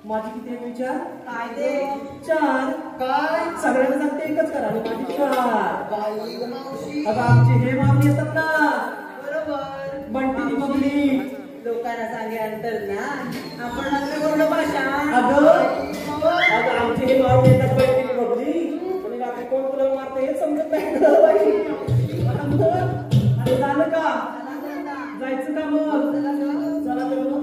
माझी किती एक विचार काय ते 4 काय सगळ्यांना सांगते एकच करा आणि माझी 4 बाई ग मावशी आता आमचे हे मागणी येतात ना बरोबर बंटी बबली लोकांना सांगे अंतर ना आपण मात्र पूर्ण भाषा अगं आमचे हे मागणी येतात बंटी बबली आणि रात्री कोण तुला मारतं हे समजत नाही ना बाई. आता मग आता झालं का जायचं का मग चला तर मग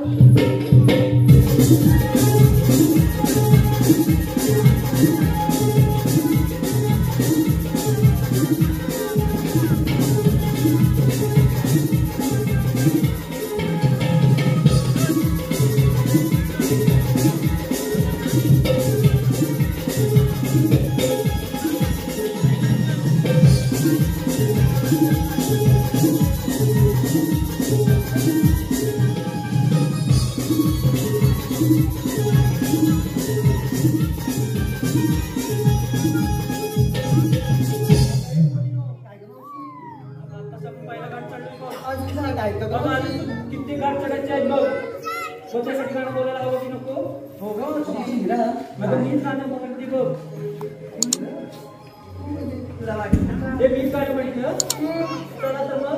किती गाड चढायचे आहेत बघ स्वतःसाठी गाणं बोलायला हवं की नको हो ग आता मीच गाणं म्हणते बघ तुला वाटतं हे मीच गाणं म्हणलं चला तर मग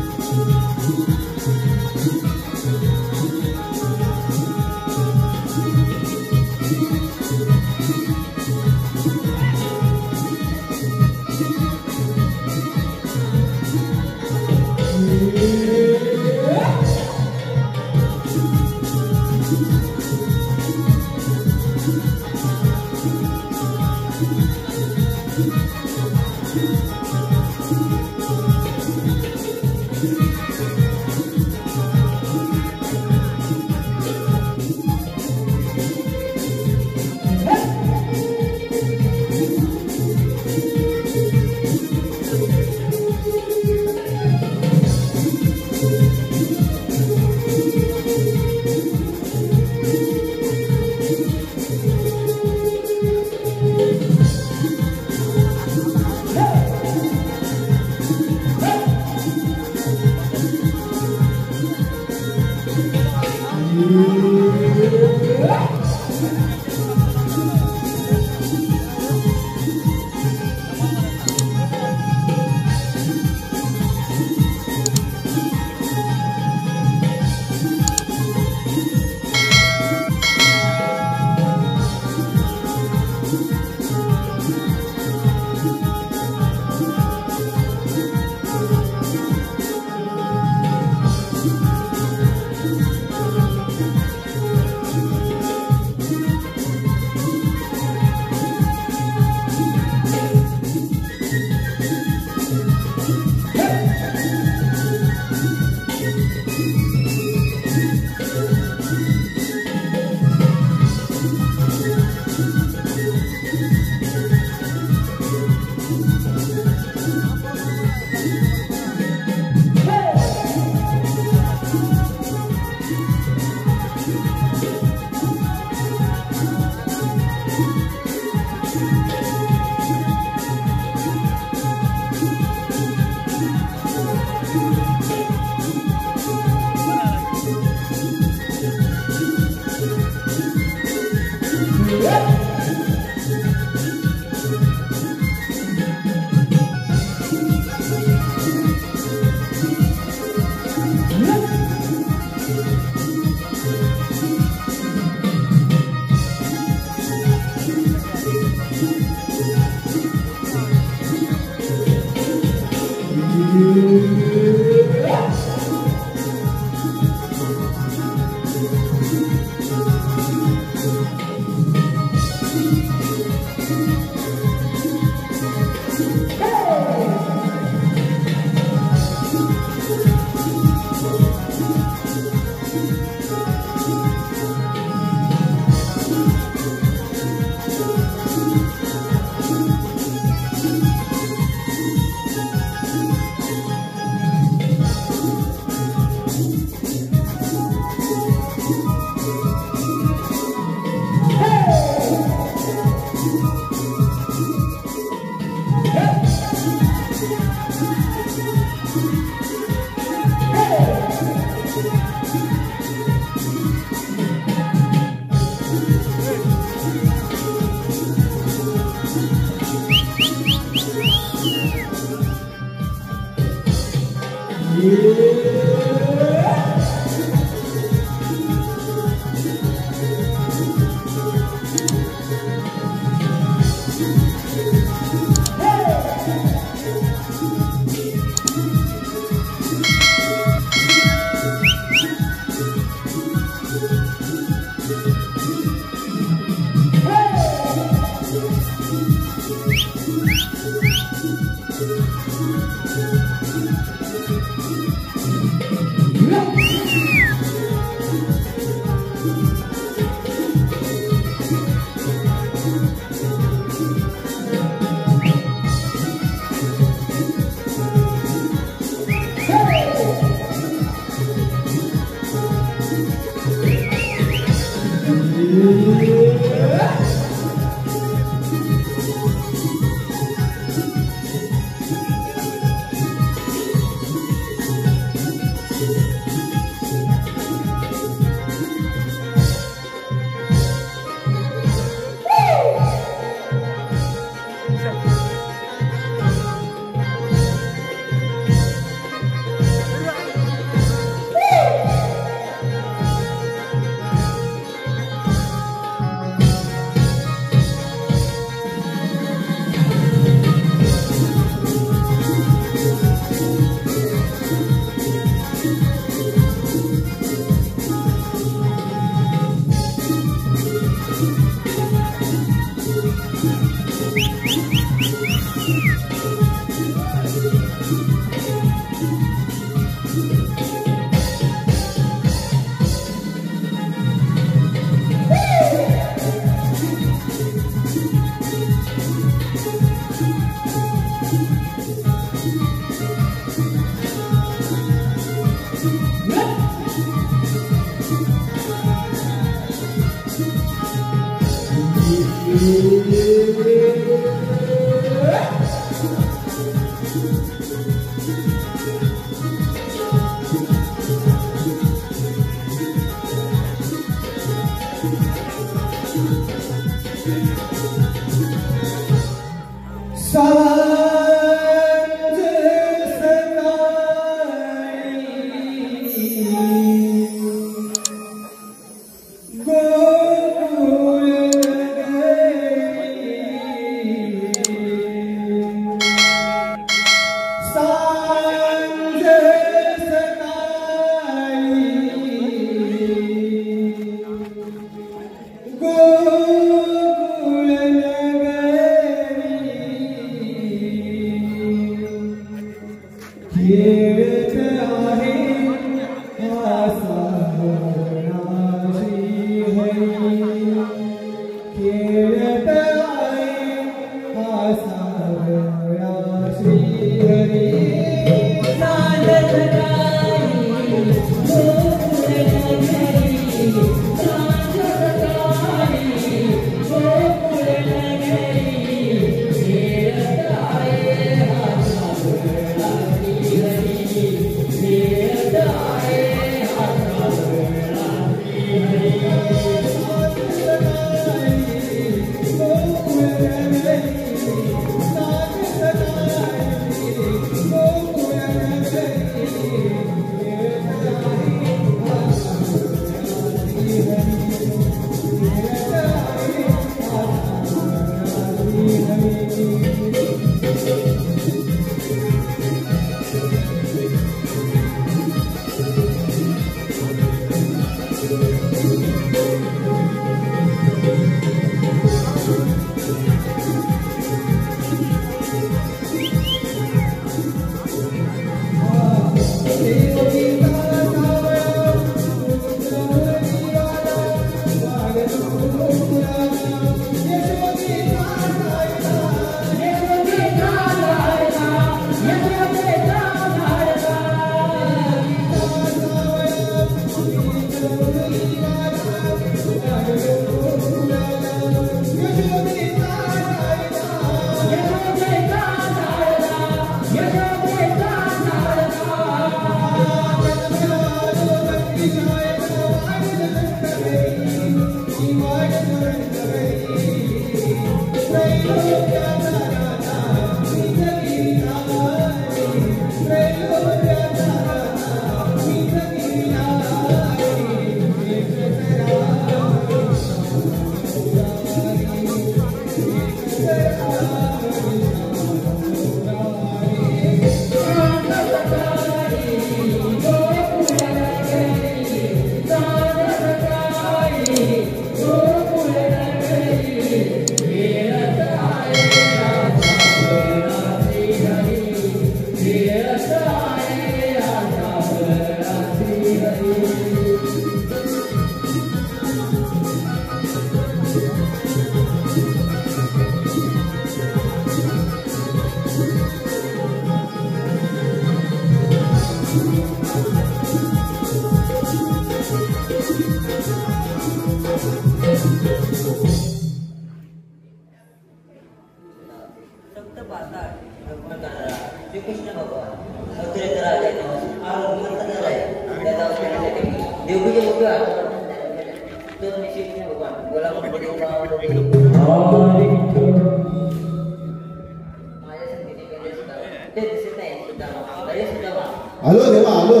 आलो देवा आलो.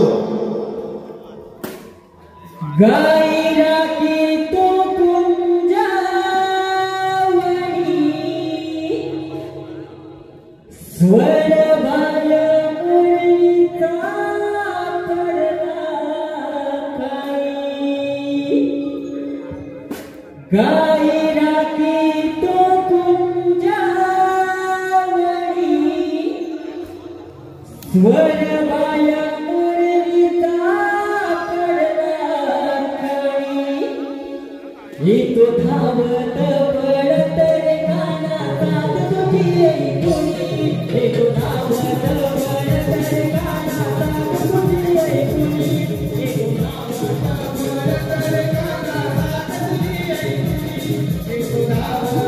गाईला की तो कुंजावणी स्वर बाल मुरलीचा पडला काही. गाईला की तो कुंजावणी स्वर बाल तो धावत पळत रे कानात तुझी ऐकुनी. तो धावत पळत रे कानात तुझी ऐकुनी. तो धावत पळत रे कानात तुझी ऐकुनी. तो धावत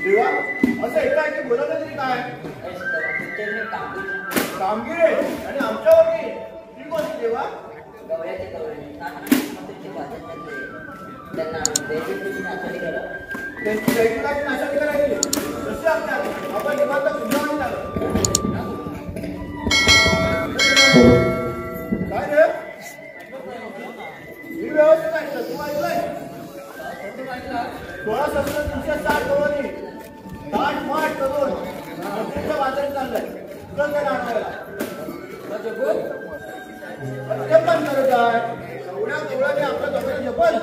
देवा असं एका की बोलायला तरी काय कामगिरी आणि आमच्यावरती ती कोणती देवा त्यांची दैनिकाची नाशाची करायची जसे आपण देवाचा सुधारणी झालं काय रे ही व्यवस्थित आहे तू ऐकलंय 16,360 करोनी दाट माठ करून मंत्रीचं वाचन चाललंय तुला काय आठवायला जपन करत आहे एवढ्या गवळ्याने आपल्या जवळ जपन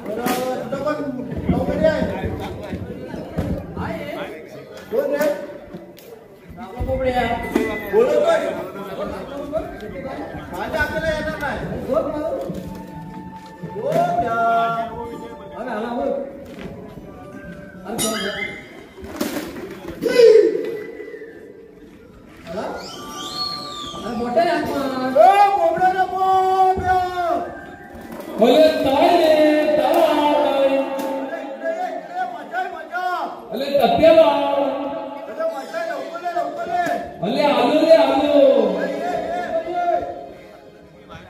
तुझं पण नोकरी आहे कोण रे बोलतोय माझ्या आपल्याला येणार नाही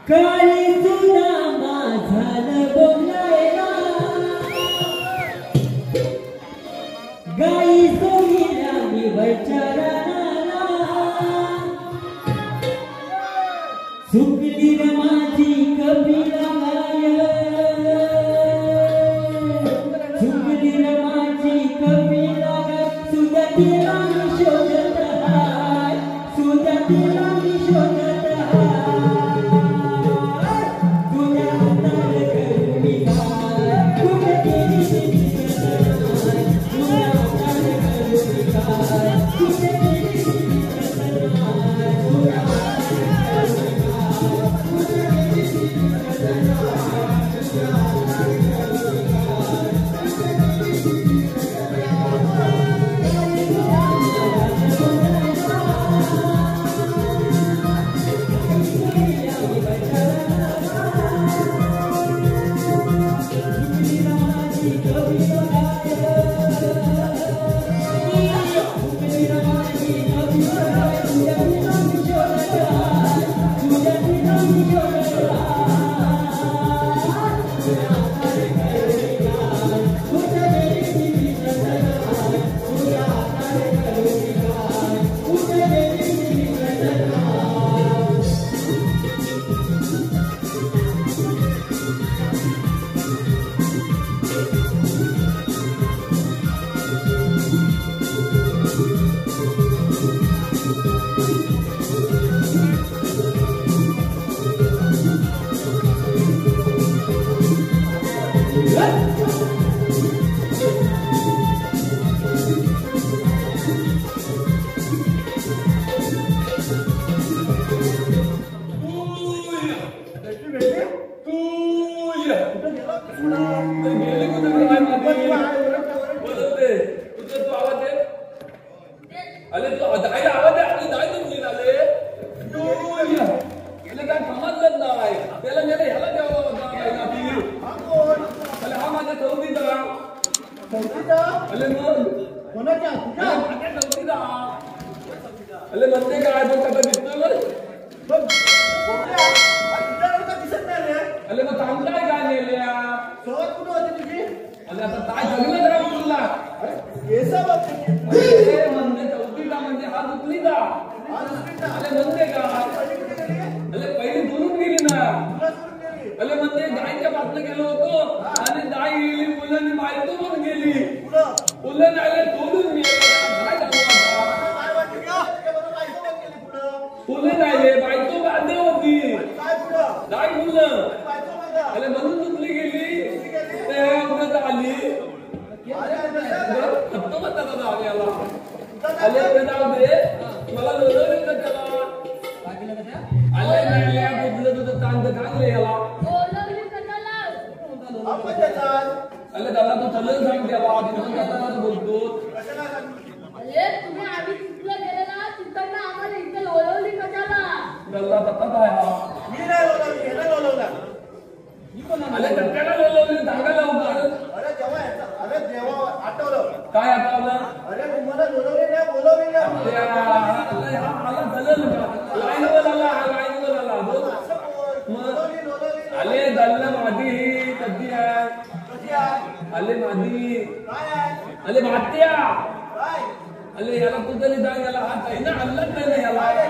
काळी तुला माझा बोलायला गाई सोडीला मी वैचाराला सुकली ग माझी कपिला गाय सुकली ग माझी कपिला गाय सुगतीला मी शोधत हाय सुगतीला मी शोधत हाय पहिली दुरून गेली ना. गायच्या बातम्या गेलो होतो आणि आले ते जाऊ दे मला लोलवली का त्याला आले नाही बुद्धलं तुझं तांद चांगले याला आपण त्याचा अरे दादा तू चलन सांग त्याला तिथून जाताना बोलतो तुम्ही आधी तिथलं गेले ना तिकडनं आम्हाला इथे लोळवली कशाला गल्ला तसा काय हा मी नाही बोलवली ह्याला बोलवला आले कट्ट्याला लोलवली सांगायला होतं अरे जेव्हा आठवलं काय आठवलं अरे तुम्हाला बोलवले नाही बोलवले नाही आला झालं का लाईनवर आला हा लाईनवर आला बोलवली बोलवली आले गल्ला मादी कधी आहे कधी आहे आले मादी काय आहे आले भात्या काय अले याला तू तरी जा याला हात आहे ना हल्लत नाही ना याला काय आहे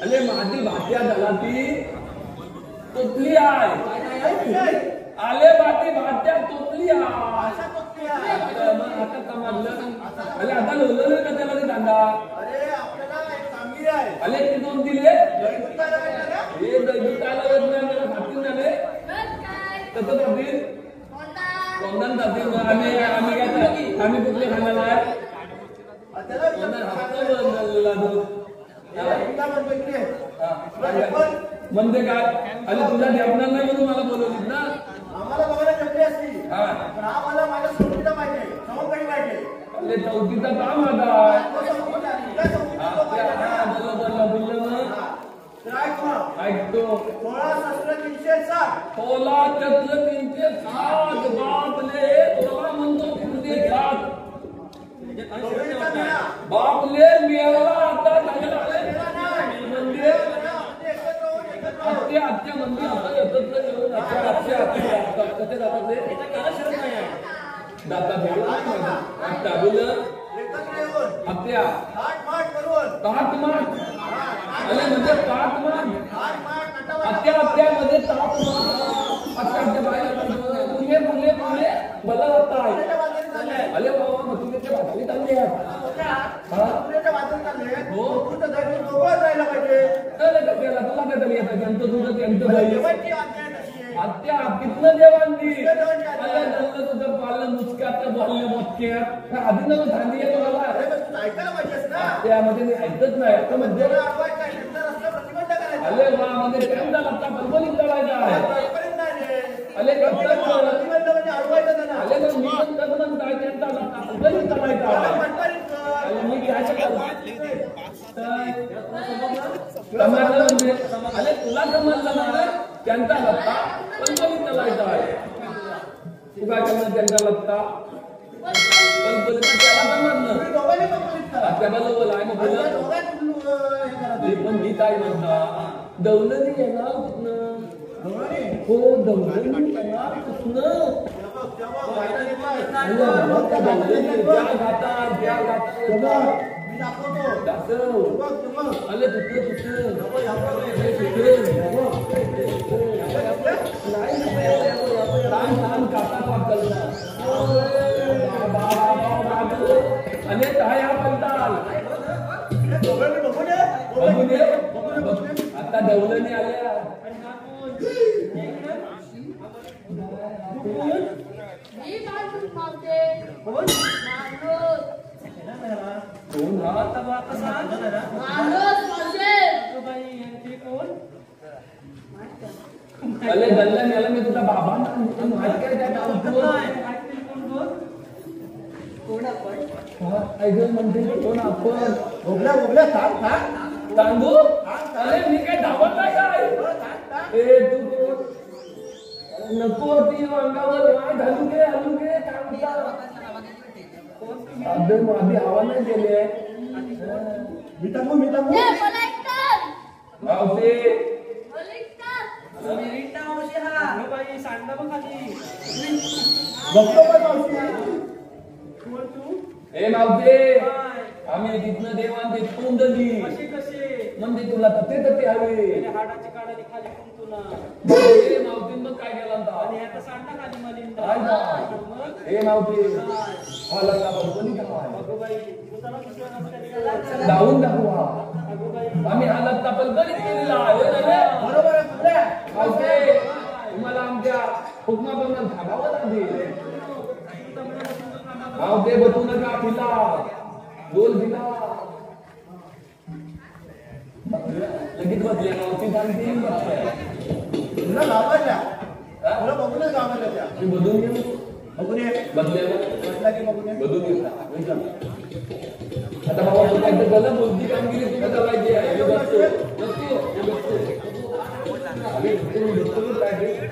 अले माझी भात्या झाला ती तुटली आहे आले बाती भात्या तुटली आहे आता समजलं अले आता लोलवलं का त्याला ते दांडा अरे आपल्याला एक कामगिरी आहे अले ते दोन दिले दैवत काय करायचं रे? हे दैवताला येत नाही मला खातील झाले तसं जातील कोंडण जातील आम्ही आम्ही कुठले खाणार आहे त्याला म्हणजे काय आणि तुला ध्यापणार नाही म्हणून मला बोलवलीस ना आम्हाला बघायला जमली असती हा पण आम्हाला माझ्या सोबतीला पाहिजे समोरकडे पाहिजे अरे चौकीचा काम आता ऐकतो 16 तोला त्यातलं 360 बापले तोला म्हणतो 360 बापले मिळाला आता चांगला मंदिर आत्या मंदिर आता एकत्र येऊन आत्या कसे जातात ते दाता भेटू आत्या बोल आत्या ताट माठ अरे म्हणजे ताट माठ आत्यामध्ये ताट माठ आत्या बाहेर मुले मला वाटतं आहे अरे बाबा मग तुम्ही ते भाताली चालले तुला काय तरी येतं त्यांचं तुझं त्यांचं आत्या कितनं देवांनी तुझं पालन मुचक्यात बोलले मोजक्यात आधी नको सांगली आहे तुम्हाला त्यामध्ये मी ऐकत नाही आता म्हणजे अरे वा म्हणजे त्यांचा लत्ता बलबलीत करायचा आहे अरे अरे मग मी पण कसं म्हणताय त्यांचा लत्ता बलबलीत करायचा आहे मी काय म्हणजे अरे तुला समजलं ना त्यांचा लत्ता बलबलीत करायचा आहे तू काय समज त्यांचा लत्ता बलबलीत त्याला समजलं आत्या बरोबर आहे मग बोलत पण मी काय म्हणता दौलनी येणार कुठनं हो दौलनी येणार कुठनं अरे अरे काय म्हणताल आता दौलनी आल्या कोण अरे दल्लन याला मी तुझा बाबा माहिती काय त्या म्हणते कोण आपण बोबल्या सांग तांदू अरे मी काय धावत नाही काय ए तू नको ती अंगावर माय घालू घे अरे माझी हवा नाही गेली मी टाकू बघतो पण ए मावते आम्ही तिथनं देवान ते कुंडली म्हणजे तुला तते हवे मावती मग काय केला ए मावते लावून दाखवा आम्ही हा लत्ता पलकरीत केलेला बरोबर मावते तुम्हाला आमच्या हुकमाप्रमाणे थांबावं लागेल मावते बसू नका तिला बोल बिना लगेच बदले मावशी सांगते तुला गावाला तुला बघूनच गावाला त्या मी बदलून येऊ बघून ये बदल्याला म्हटला की बघून ये बदलून येऊ आता बाबा तुला एकदा गलत बुद्धी कामगिरी तुला करायची आहे हे बघतो अरे तुम्ही बघतो काय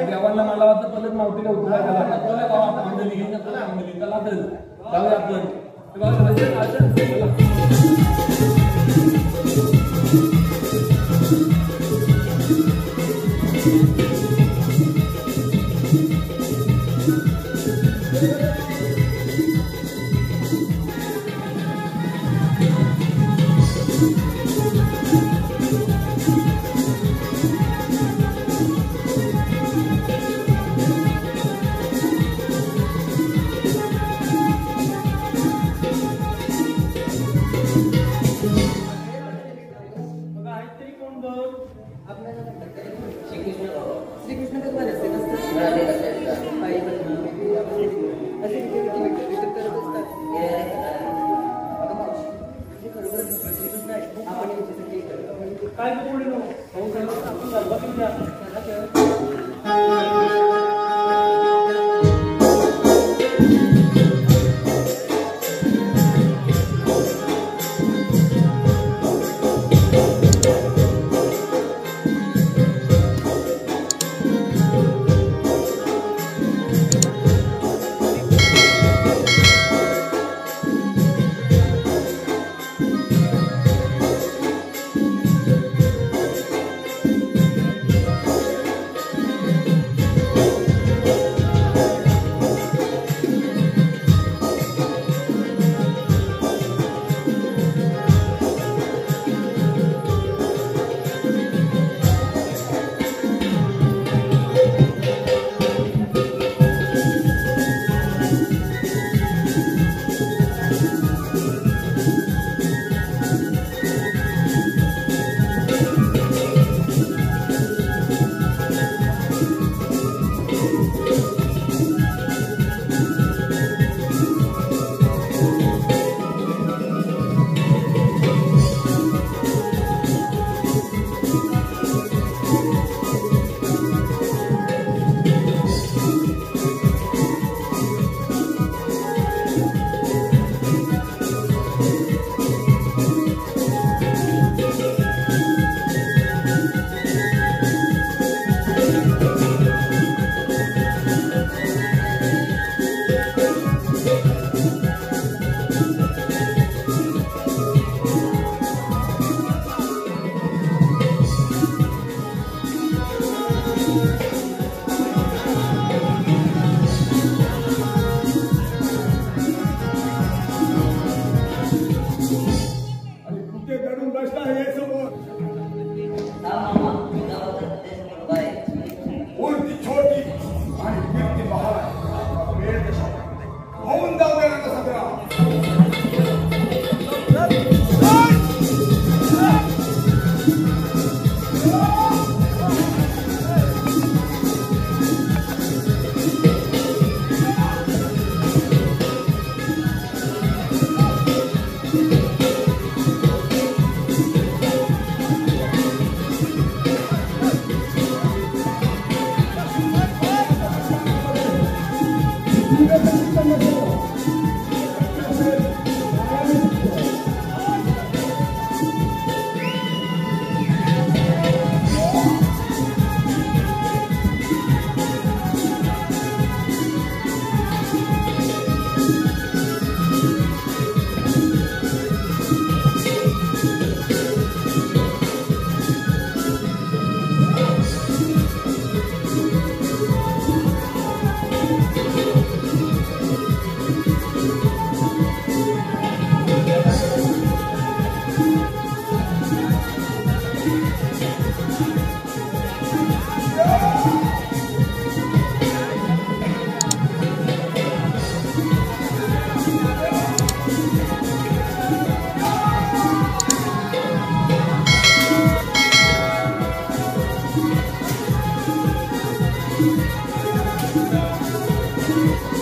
देवाला मला वाटतं परत मावतीला उतरा Thank you.